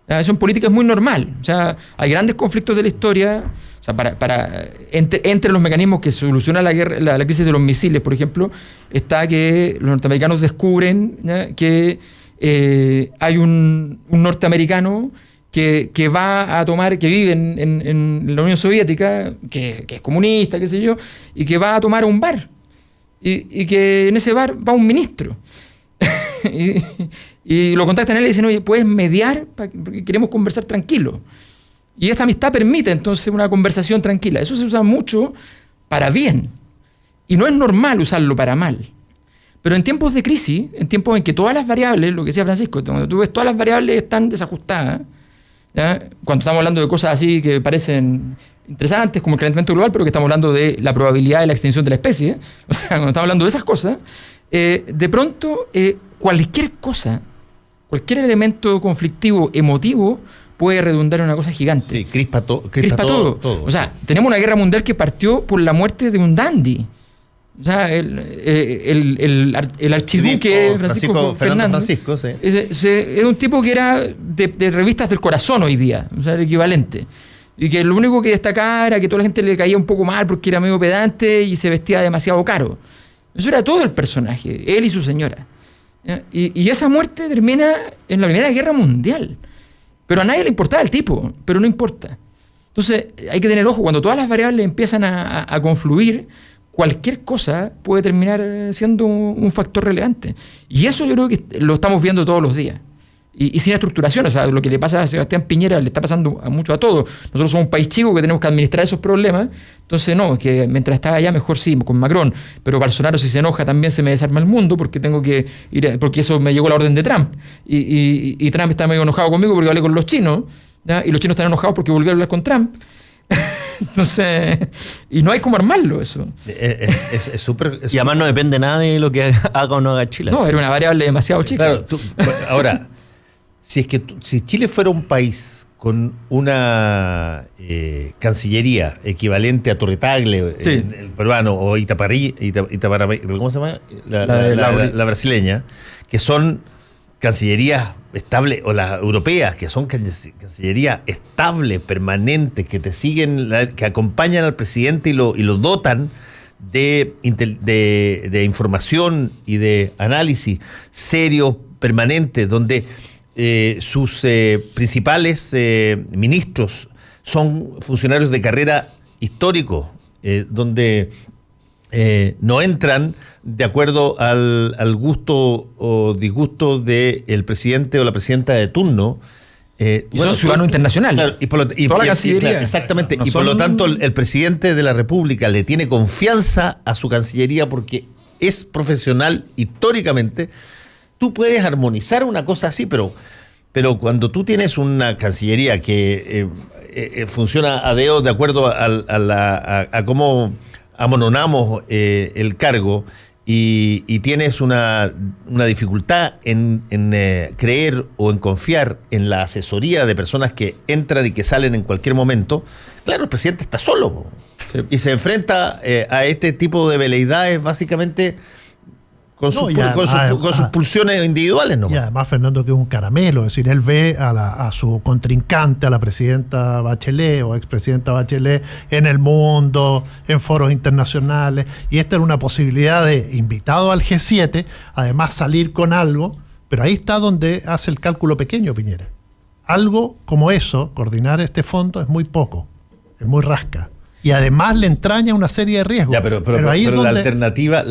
Eso en política es muy normal. O sea, hay grandes conflictos de la historia. O sea, entre los mecanismos que solucionan la crisis de los misiles, por ejemplo, está que los norteamericanos descubren, ¿ya?, que hay un norteamericano que va a tomar, que vive en la Unión Soviética, que es comunista, qué sé yo, y que va a tomar un bar. Y que en ese bar va un ministro. y lo contactan a él y dicen, oye, ¿puedes mediar? Porque queremos conversar tranquilo. Y esta amistad permite entonces una conversación tranquila. Eso se usa mucho para bien. Y no es normal usarlo para mal. Pero en tiempos de crisis, en tiempos en que todas las variables, lo que decía Francisco, cuando tú ves todas las variables están desajustadas, ¿ya?, cuando estamos hablando de cosas así que parecen interesantes, como el calentamiento global, pero que estamos hablando de la probabilidad de la extinción de la especie, o sea, cuando estamos hablando de esas cosas, de pronto cualquier cosa, cualquier elemento conflictivo, emotivo, puede redundar en una cosa gigante. Sí, crispa todo. O sea, tenemos una guerra mundial que partió por la muerte de un dandy. O sea, el archiduque Francisco Fernando Francisco, sí. Era un tipo que era de revistas del corazón hoy día, o sea, el equivalente. Y que lo único que destacaba era que toda la gente le caía un poco mal porque era medio pedante y se vestía demasiado caro. Eso era todo el personaje, él y su señora. Y esa muerte termina en la Primera Guerra Mundial. Pero a nadie le importaba el tipo, pero no importa. Entonces hay que tener ojo, cuando todas las variables empiezan a confluir, cualquier cosa puede terminar siendo un factor relevante. Y eso yo creo que lo estamos viendo todos los días. Y sin estructuración, o sea, lo que le pasa a Sebastián Piñera le está pasando mucho a todos. Nosotros somos un país chico que tenemos que administrar esos problemas. Entonces, no, que mientras estaba allá mejor sí, con Macron. Pero Bolsonaro, si se enoja, también se me desarma el mundo porque tengo que ir, porque eso me llegó la orden de Trump. Y Trump está medio enojado conmigo porque hablé con los chinos, ¿ya? Y los chinos están enojados porque volví a hablar con Trump. Entonces, y no hay como armarlo eso. Es súper. Y además no depende nada de lo que haga o no haga Chile. No, era una variable demasiado chica. Claro, ahora, si Chile fuera un país con una cancillería equivalente a Torre Tagle, Sí. el peruano, o Itaparí, ¿cómo se llama? La brasileña, que son cancillerías estables, o las europeas, que son cancillerías estables, permanentes, que te siguen, que acompañan al presidente y lo dotan de información y de análisis serio, permanente, donde sus principales ministros son funcionarios de carrera histórico, donde no entran de acuerdo al gusto o disgusto del presidente o la presidenta de turno. Son ciudadanos internacionales. Claro, Toda la Cancillería. claro, exactamente. No y por son- lo tanto, el presidente de la República le tiene confianza a su Cancillería porque es profesional históricamente. Tú puedes armonizar una cosa así, pero cuando tú tienes una Cancillería que funciona a dedo de acuerdo a cómo amononamos el cargo y tienes una dificultad en creer o en confiar en la asesoría de personas que entran y que salen en cualquier momento, claro, el presidente está solo, po. Sí. Y se enfrenta a este tipo de veleidades básicamente con sus pulsiones individuales, ¿no? Y además Fernando, que es un caramelo, es decir, él ve a su contrincante, a la presidenta Bachelet o expresidenta Bachelet en el mundo, en foros internacionales, y esta era una posibilidad de, invitado al G7, además salir con algo, pero ahí está donde hace el cálculo pequeño Piñera. Algo como eso, coordinar este fondo, es muy poco, es muy rasca. Y además le entraña una serie de riesgos. Ya, pero ahí es la donde...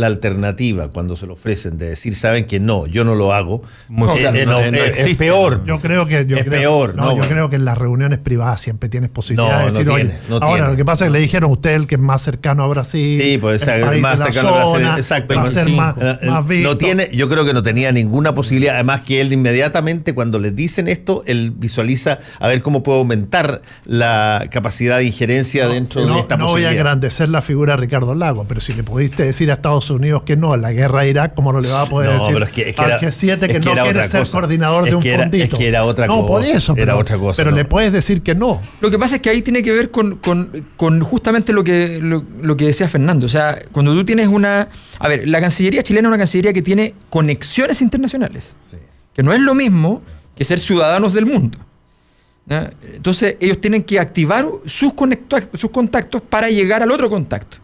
alternativa, cuando se lo ofrecen, de decir, saben que no, yo no lo hago, No, claro, no es existe. peor. Yo creo que creo que en las reuniones privadas siempre tienes posibilidad de decir, oye, ahora lo que pasa es que le dijeron usted el que es más cercano a Brasil, Sí, pues el país más de la cercano a Brasil, zona, exacto. va a ser más visto. No tiene, yo creo que no tenía ninguna posibilidad, además que él inmediatamente cuando le dicen esto, él visualiza a ver cómo puede aumentar la capacidad de injerencia dentro de esta no voy a posibilidad. engrandecer la figura de Ricardo Lagos, pero si le pudiste decir a Estados Unidos que no, en la guerra de Irak, ¿cómo no le va a poder decir pero es que al era- G7 que es que no era quiere otra ser cosa. coordinador de Es un que era- fondito? es que era otra no, por cosa, eso, era pero, otra cosa, pero no. le puedes decir que no. Lo que pasa es que ahí tiene que ver con justamente lo que decía Fernando. O sea, cuando tú tienes una... A ver, la Cancillería chilena es una Cancillería que tiene conexiones internacionales. Sí. Que no es lo mismo que ser ciudadanos del mundo. ¿ya? Entonces ellos tienen que activar sus contactos para llegar al otro contacto.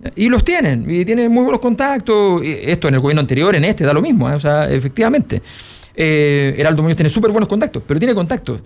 ¿Ya? Y los tienen, y tienen muy buenos contactos. Esto en el gobierno anterior, en este, da lo mismo. O sea, efectivamente. Heraldo Muñoz tiene súper buenos contactos, pero tiene contactos.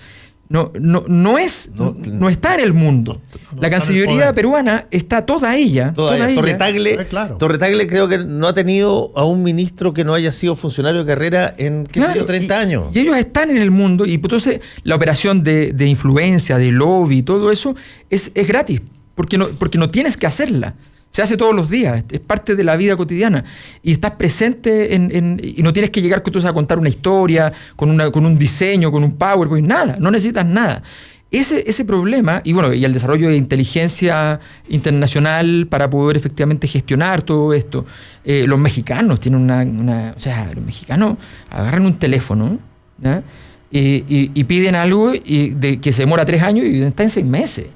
No está en el mundo. La Cancillería peruana está toda ella. Torre Tagle creo que no ha tenido a un ministro que no haya sido funcionario de carrera en 30 años. Y ellos están en el mundo, y entonces la operación de influencia, de lobby, todo eso es gratis, porque no tienes que hacerla. Se hace todos los días, es parte de la vida cotidiana. Y estás presente y no tienes que llegar a contar una historia, con un diseño, con un PowerPoint, nada, no necesitas nada. Ese problema, y el desarrollo de inteligencia internacional para poder efectivamente gestionar todo esto. Los mexicanos tienen los mexicanos agarran un teléfono, ¿ya? y piden algo que se demora 3 años y está en 6 meses.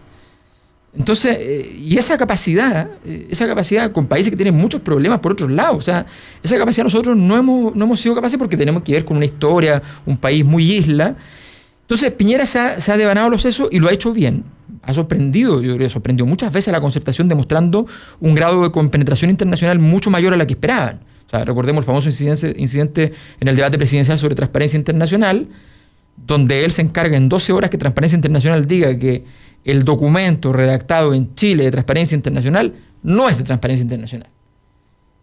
Entonces, y esa capacidad con países que tienen muchos problemas por otros lados, o sea, esa capacidad nosotros no hemos sido capaces porque tenemos que ver con una historia, un país muy isla. Entonces, Piñera se ha devanado los sesos y lo ha hecho bien. Ha sorprendido, yo creo que sorprendió muchas veces a la concertación, demostrando un grado de compenetración internacional mucho mayor a la que esperaban. O sea, recordemos el famoso incidente en el debate presidencial sobre transparencia internacional, donde él se encarga en 12 horas que Transparencia Internacional diga que el documento redactado en Chile de Transparencia Internacional no es de Transparencia Internacional.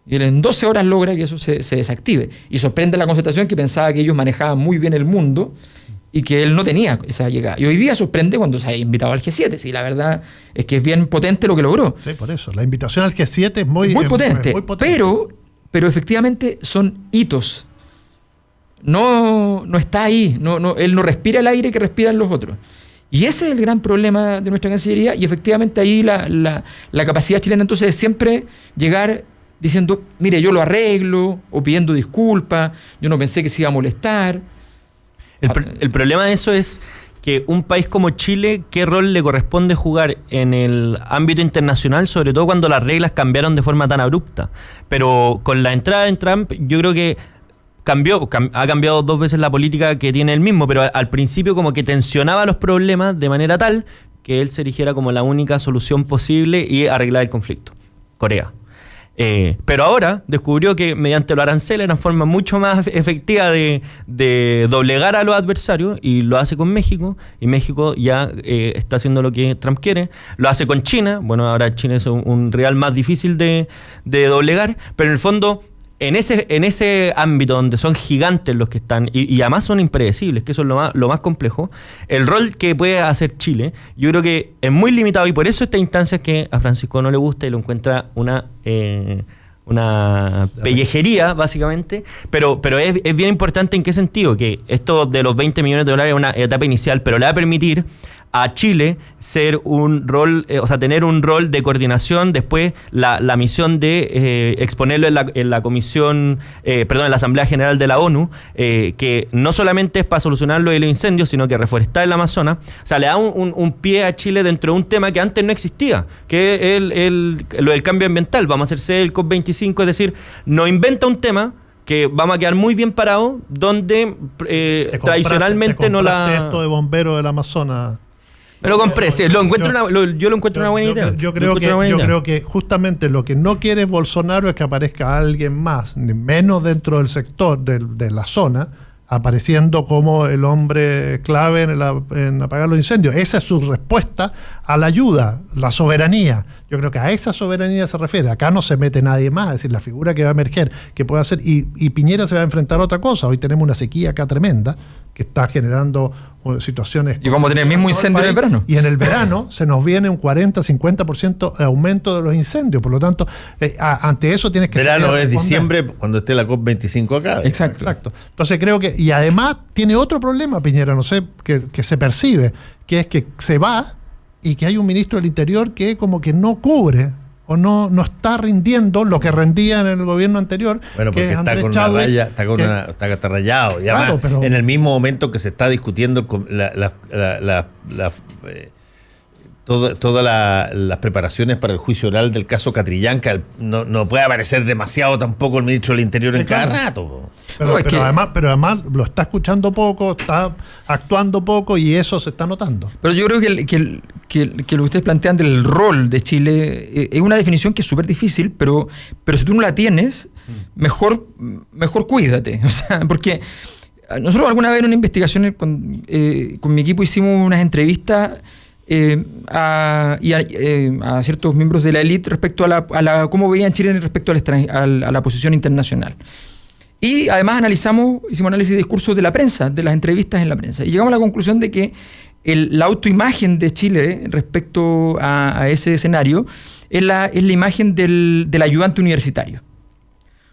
Y él en 12 horas logra que eso se desactive. Y sorprende a la concertación, que pensaba que ellos manejaban muy bien el mundo y que él no tenía esa llegada. Y hoy día sorprende cuando se ha invitado al G7. Sí, la verdad es que es bien potente lo que logró. Sí, por eso. La invitación al G7 es muy potente. Pero efectivamente son hitos. No está ahí. Él no respira el aire que respiran los otros. Y ese es el gran problema de nuestra Cancillería, y efectivamente ahí la capacidad chilena entonces es siempre llegar diciendo, mire, yo lo arreglo, o pidiendo disculpas, yo no pensé que se iba a molestar. El problema de eso es que un país como Chile, ¿qué rol le corresponde jugar en el ámbito internacional, sobre todo cuando las reglas cambiaron de forma tan abrupta? Pero con la entrada en Trump, yo creo que ha cambiado 2 veces la política que tiene él mismo, pero al principio como que tensionaba los problemas de manera tal que él se erigiera como la única solución posible y arreglar el conflicto. Corea. Pero ahora descubrió que mediante los aranceles era una forma mucho más efectiva de doblegar a los adversarios, y lo hace con México, y México ya está haciendo lo que Trump quiere. Lo hace con China. Bueno, ahora China es un rival más difícil de doblegar, pero en el fondo en ese ámbito donde son gigantes los que están, y además son impredecibles, que eso es lo más complejo, el rol que puede hacer Chile, yo creo que es muy limitado, y por eso esta instancia es que a Francisco no le gusta y lo encuentra una pellejería, básicamente, pero es bien importante. ¿En qué sentido? Que esto de los $20 millones es una etapa inicial, pero le va a permitir a Chile ser un rol, tener un rol de coordinación, después la misión de exponerlo en la comisión, en la Asamblea General de la ONU, que no solamente es para solucionar lo de los incendios, sino que reforestar el Amazonas. O sea, le da un pie a Chile dentro de un tema que antes no existía, que es lo del cambio ambiental. Vamos a hacerse el COP25, es decir, nos inventa un tema que vamos a quedar muy bien parados, donde tradicionalmente no la... esto de bomberos del Amazonas... Me lo compré, sí, yo lo encuentro una buena idea. Yo creo que justamente lo que no quiere Bolsonaro es que aparezca alguien más, ni menos dentro del sector, de la zona, apareciendo como el hombre clave en apagar los incendios. Esa es su respuesta a la ayuda, la soberanía. Yo creo que a esa soberanía se refiere. Acá no se mete nadie más, es decir, la figura que va a emerger, que puede hacer, y Piñera se va a enfrentar a otra cosa. Hoy tenemos una sequía acá tremenda, que está generando situaciones... Y vamos a tener el mismo incendio en el verano. Y en el verano se nos viene un 40-50% de aumento de los incendios. Por lo tanto, ante eso tienes que... Verano es diciembre, cuando esté la COP25 acá. Exacto. Entonces creo que... Y además tiene otro problema, Piñera, no sé, que se percibe, que es que se va y que hay un ministro del Interior que como que no cubre o no está rindiendo lo que rendía en el gobierno anterior. Bueno, porque está con Chávez, una raya, está rayado. Y además, en el mismo momento que se está discutiendo todas las preparaciones para el juicio oral del caso Catrillanca, no puede aparecer demasiado tampoco el ministro del Interior en cada rato. Po. Pero además lo está escuchando poco, está actuando poco y eso se está notando. Pero yo creo que lo que ustedes plantean del rol de Chile es una definición que es súper difícil, pero si tú no la tienes, mejor cuídate. O sea, porque nosotros alguna vez en una investigación con mi equipo hicimos unas entrevistas a ciertos miembros de la élite respecto a la cómo veían Chile respecto a la posición internacional. Y además hicimos análisis de discursos de la prensa, de las entrevistas en la prensa. Y llegamos a la conclusión de que la autoimagen de Chile respecto a ese escenario es la imagen del ayudante universitario.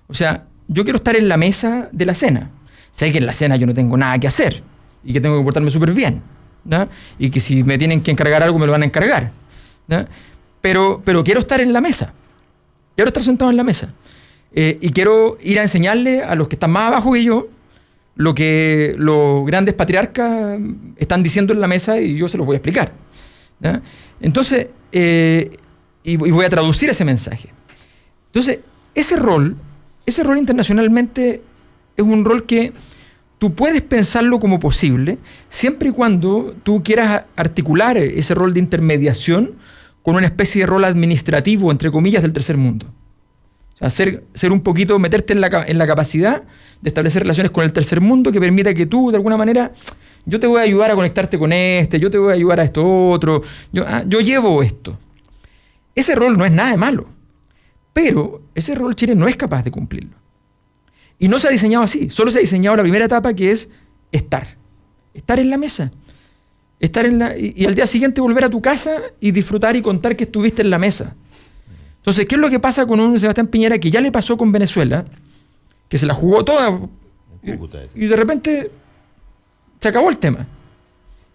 O sea, yo quiero estar en la mesa de la cena. Sé que en la cena yo no tengo nada que hacer y que tengo que portarme súper bien, ¿no? Y que si me tienen que encargar algo me lo van a encargar, ¿no? Pero quiero estar en la mesa. Quiero estar sentado en la mesa. Y quiero ir a enseñarle a los que están más abajo que yo lo que los grandes patriarcas están diciendo en la mesa y yo se los voy a explicar, ¿no? Entonces, y voy a traducir ese mensaje. Entonces, ese rol internacionalmente es un rol que tú puedes pensarlo como posible siempre y cuando tú quieras articular ese rol de intermediación con una especie de rol administrativo, entre comillas, del tercer mundo. O sea, ser un poquito, meterte en la capacidad de establecer relaciones con el tercer mundo que permita que tú, de alguna manera, yo te voy a ayudar a conectarte con yo te voy a ayudar a esto otro, yo llevo esto. Ese rol no es nada de malo, pero ese rol Chile no es capaz de cumplirlo. Y no se ha diseñado así, solo se ha diseñado la primera etapa, que es estar en la mesa, y al día siguiente volver a tu casa y disfrutar y contar que estuviste en la mesa. Entonces, ¿qué es lo que pasa con un Sebastián Piñera que ya le pasó con Venezuela, que se la jugó toda y de repente se acabó el tema?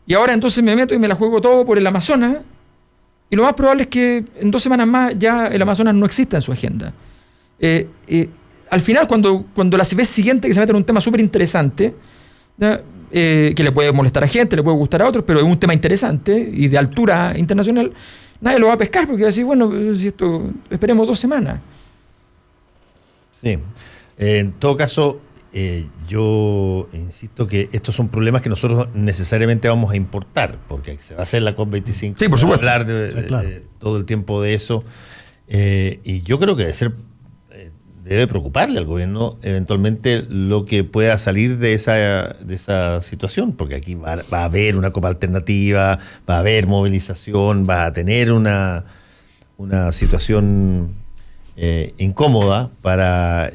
Y ahora entonces me meto y me la juego todo por el Amazonas, y lo más probable es que en 2 semanas más ya el Amazonas no exista en su agenda. Al final, cuando la vez siguiente que se mete en un tema súper interesante, que le puede molestar a gente, le puede gustar a otros, pero es un tema interesante y de altura internacional, nadie lo va a pescar porque va a decir, bueno, si esto, esperemos 2 semanas. Sí. En todo caso, yo insisto que estos son problemas que nosotros necesariamente vamos a importar, porque se va a hacer la COP25. Sí, por supuesto. Hablar todo el tiempo de eso. Y yo creo que debe preocuparle al gobierno eventualmente lo que pueda salir de esa situación, porque aquí va a haber una copa alternativa, va a haber movilización, va a tener una situación incómoda para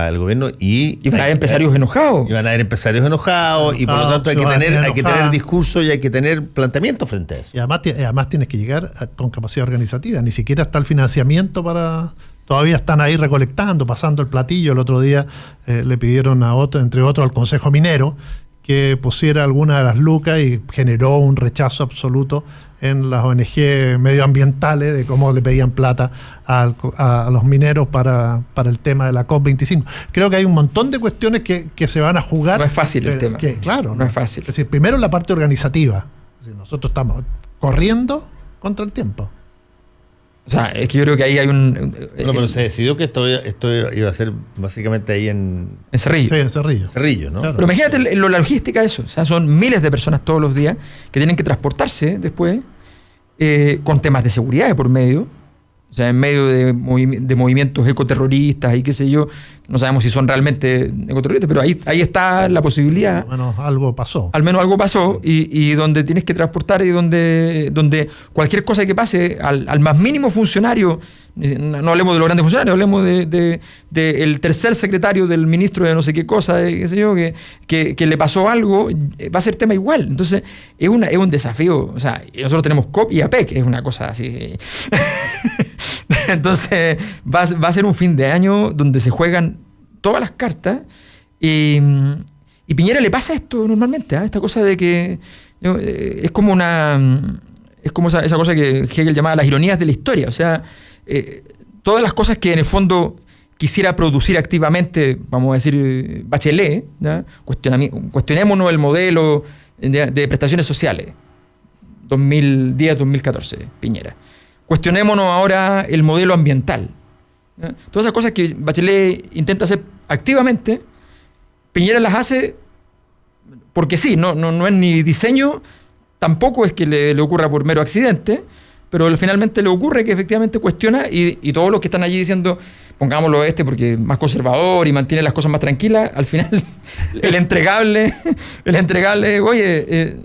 el gobierno y van a haber empresarios enojados. Y van a haber empresarios enojados y por lo tanto hay que tener discurso y hay que tener planteamiento frente a eso. Y además tienes que llegar con capacidad organizativa, ni siquiera está el financiamiento para... Todavía están ahí recolectando, pasando el platillo. El otro día le pidieron entre otros al Consejo Minero que pusiera alguna de las lucas y generó un rechazo absoluto en las ONG medioambientales de cómo le pedían plata a los mineros para el tema de la COP25. Creo que hay un montón de cuestiones que se van a jugar. No es fácil el tema. Claro, no es fácil. Es decir, primero la parte organizativa. Es decir, nosotros estamos corriendo contra el tiempo. O sea, es que yo creo que ahí hay pero se decidió que esto iba a ser básicamente ahí en Cerrillo. Sí, en Cerrillo. Cerrillo, ¿no? Claro. Pero imagínate la logística de eso. O sea, son miles de personas todos los días que tienen que transportarse después con temas de seguridad de por medio. O sea, en medio de movimientos ecoterroristas y qué sé yo. No sabemos si son realmente ecoterroristas, pero ahí está la posibilidad. Al menos algo pasó. Al menos algo pasó y donde tienes que transportar y donde cualquier cosa que pase al más mínimo funcionario, no hablemos de los grandes funcionarios, hablemos del tercer secretario del ministro de no sé qué cosa, qué sé yo, que le pasó algo, va a ser tema igual. Entonces, es un desafío. O sea, nosotros tenemos COP y APEC, es una cosa así. Entonces va a ser un fin de año donde se juegan todas las cartas y Piñera le pasa esto normalmente, esta cosa de que es como esa cosa que Hegel llamaba las ironías de la historia. O sea, todas las cosas que en el fondo quisiera producir activamente, vamos a decir, Bachelet, ¿no? Cuestionémonos el modelo de prestaciones sociales. 2010-2014, Piñera. Cuestionémonos ahora el modelo ambiental. Todas esas cosas que Bachelet intenta hacer activamente, Piñera las hace porque sí, no es ni diseño, tampoco es que le ocurra por mero accidente, pero finalmente le ocurre que efectivamente cuestiona y todos los que están allí diciendo, pongámoslo porque es más conservador y mantiene las cosas más tranquilas, al final el entregable, oye,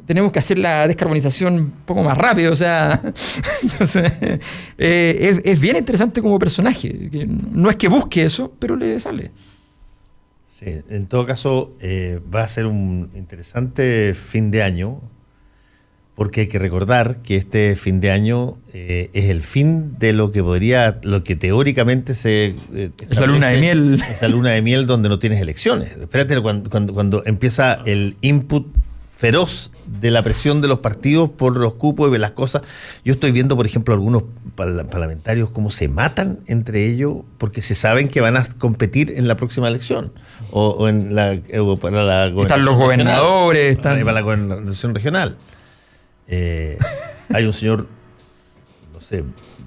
tenemos que hacer la descarbonización un poco más rápido, o sea, entonces, es bien interesante como personaje, que no es que busque eso, pero le sale. Sí, en todo caso, va a ser un interesante fin de año, porque hay que recordar que este fin de año es el fin de lo que teóricamente se es la luna de miel. Esa luna de miel donde no tienes elecciones. Espérate, cuando empieza el input feroz de la presión de los partidos por los cupos y de las cosas. Yo estoy viendo, por ejemplo, algunos parlamentarios cómo se matan entre ellos porque se saben que van a competir en la próxima elección o para la gobernación. Están los gobernadores, para la gobernación regional. Hay un señor, no sé,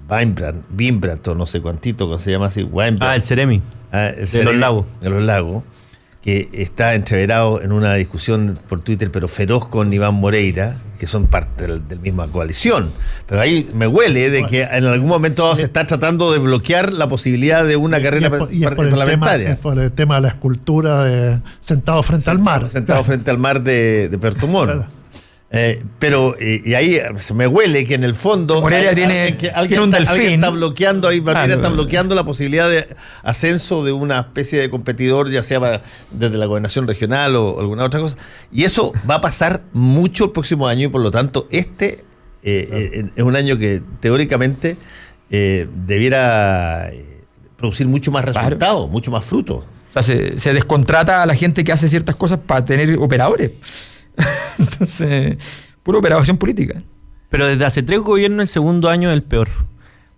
Weinbrandt o no sé cuántito, que se llama así, Weinbrandt. El Ceremi. De los Lagos. Que está entreverado en una discusión por Twitter, pero feroz con Iván Moreira, que son parte de la misma coalición. Pero ahí me huele de que en algún momento se está tratando de bloquear la posibilidad de una carrera parlamentaria. Es por el tema de la escultura de Sentado frente al mar. Sentado frente al mar de Puerto Montt. Claro. Pero ahí se me huele que en el fondo Morelia tiene un delfín. Alguien está bloqueando está bloqueando la posibilidad de ascenso de una especie de competidor, ya sea desde la gobernación regional o alguna otra cosa. Y eso va a pasar mucho el próximo año y por lo tanto es un año que teóricamente debiera producir mucho más resultados, mucho más frutos. O sea, se descontrata a la gente que hace ciertas cosas para tener operadores. Entonces, pura operación política. Pero desde hace 3 gobiernos el segundo año es el peor.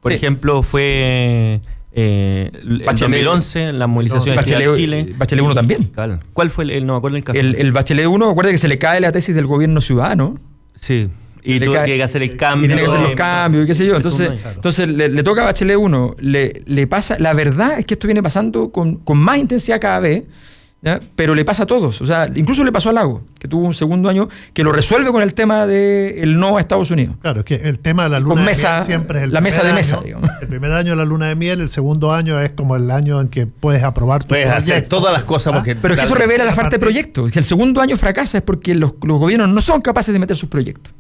Por ejemplo, fue en 2011 la movilización de Chile. Bachelet 1 también. ¿Cuál fue no me acuerdo el caso? El Bachelet 1, acuérdate que se le cae la tesis del gobierno ciudadano. Sí. Y tuvo que hacer el cambio. Y tiene que hacer los cambios y qué sé yo. Entonces le toca a Bachelet 1, le pasa. La verdad es que esto viene pasando con más intensidad cada vez. ¿Ya? Pero le pasa a todos, o sea, incluso le pasó a Lago, que tuvo un segundo año que lo resuelve con el tema del no a Estados Unidos. Claro, es que el tema de la luna de miel siempre es la mesa de mesa, digamos. El primer año es la luna de miel, el segundo año es como el año en que puedes aprobar tu proyecto. Hacer todas las cosas. Pero es que eso revela la falta de proyectos. Si el segundo año fracasa es porque los gobiernos no son capaces de meter sus proyectos.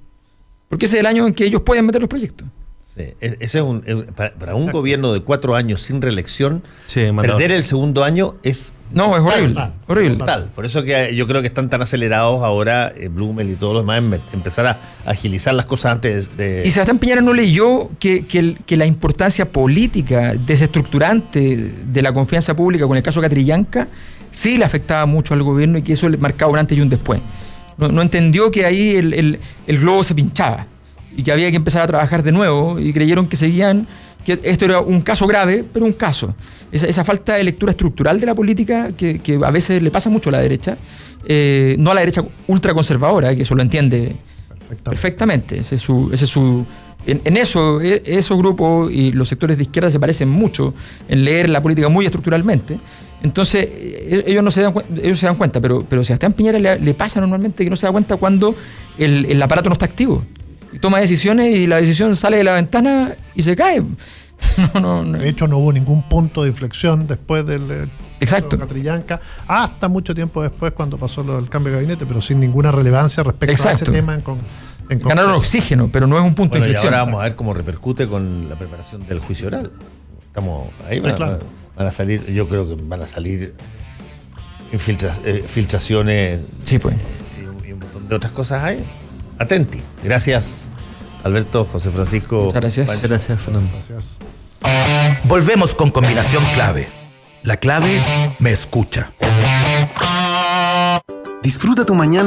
Porque ese es el año en que ellos pueden meter los proyectos. Sí, ese es para un gobierno de 4 años sin reelección, perder el segundo año es... No, es horrible. Horrible. Por eso que yo creo que están tan acelerados ahora Blumel y todos los demás en empezar a agilizar las cosas antes de... Y Sebastián Piñera no leyó que la importancia política desestructurante de la confianza pública con el caso Catrillanca sí le afectaba mucho al gobierno y que eso le marcaba un antes y un después. No entendió que ahí el globo se pinchaba y que había que empezar a trabajar de nuevo y creyeron que que esto era un caso grave, pero un caso. Esa falta de lectura estructural de la política que a veces le pasa mucho a la derecha, no a la derecha ultraconservadora, que eso lo entiende perfectamente. En eso, esos grupos y los sectores de izquierda se parecen mucho en leer la política muy estructuralmente. Entonces, ellos se dan cuenta, pero a Sebastián Piñera le pasa normalmente que no se da cuenta cuando el aparato no está activo. Toma decisiones y la decisión sale de la ventana y se cae. De hecho, no hubo ningún punto de inflexión después del Catrillanca, hasta mucho tiempo después cuando pasó el cambio de gabinete, pero sin ninguna relevancia respecto a ese tema Ganaron oxígeno, pero no es un punto de inflexión. Y ahora vamos a ver cómo repercute con la preparación del juicio oral. Estamos ahí, van a salir, yo creo que van a salir filtraciones y un montón de otras cosas ahí. Atenti. Gracias, Alberto, José Francisco. Muchas gracias. Muchas gracias, Fernando. Gracias. Volvemos con combinación clave. La clave me escucha. Disfruta tu mañana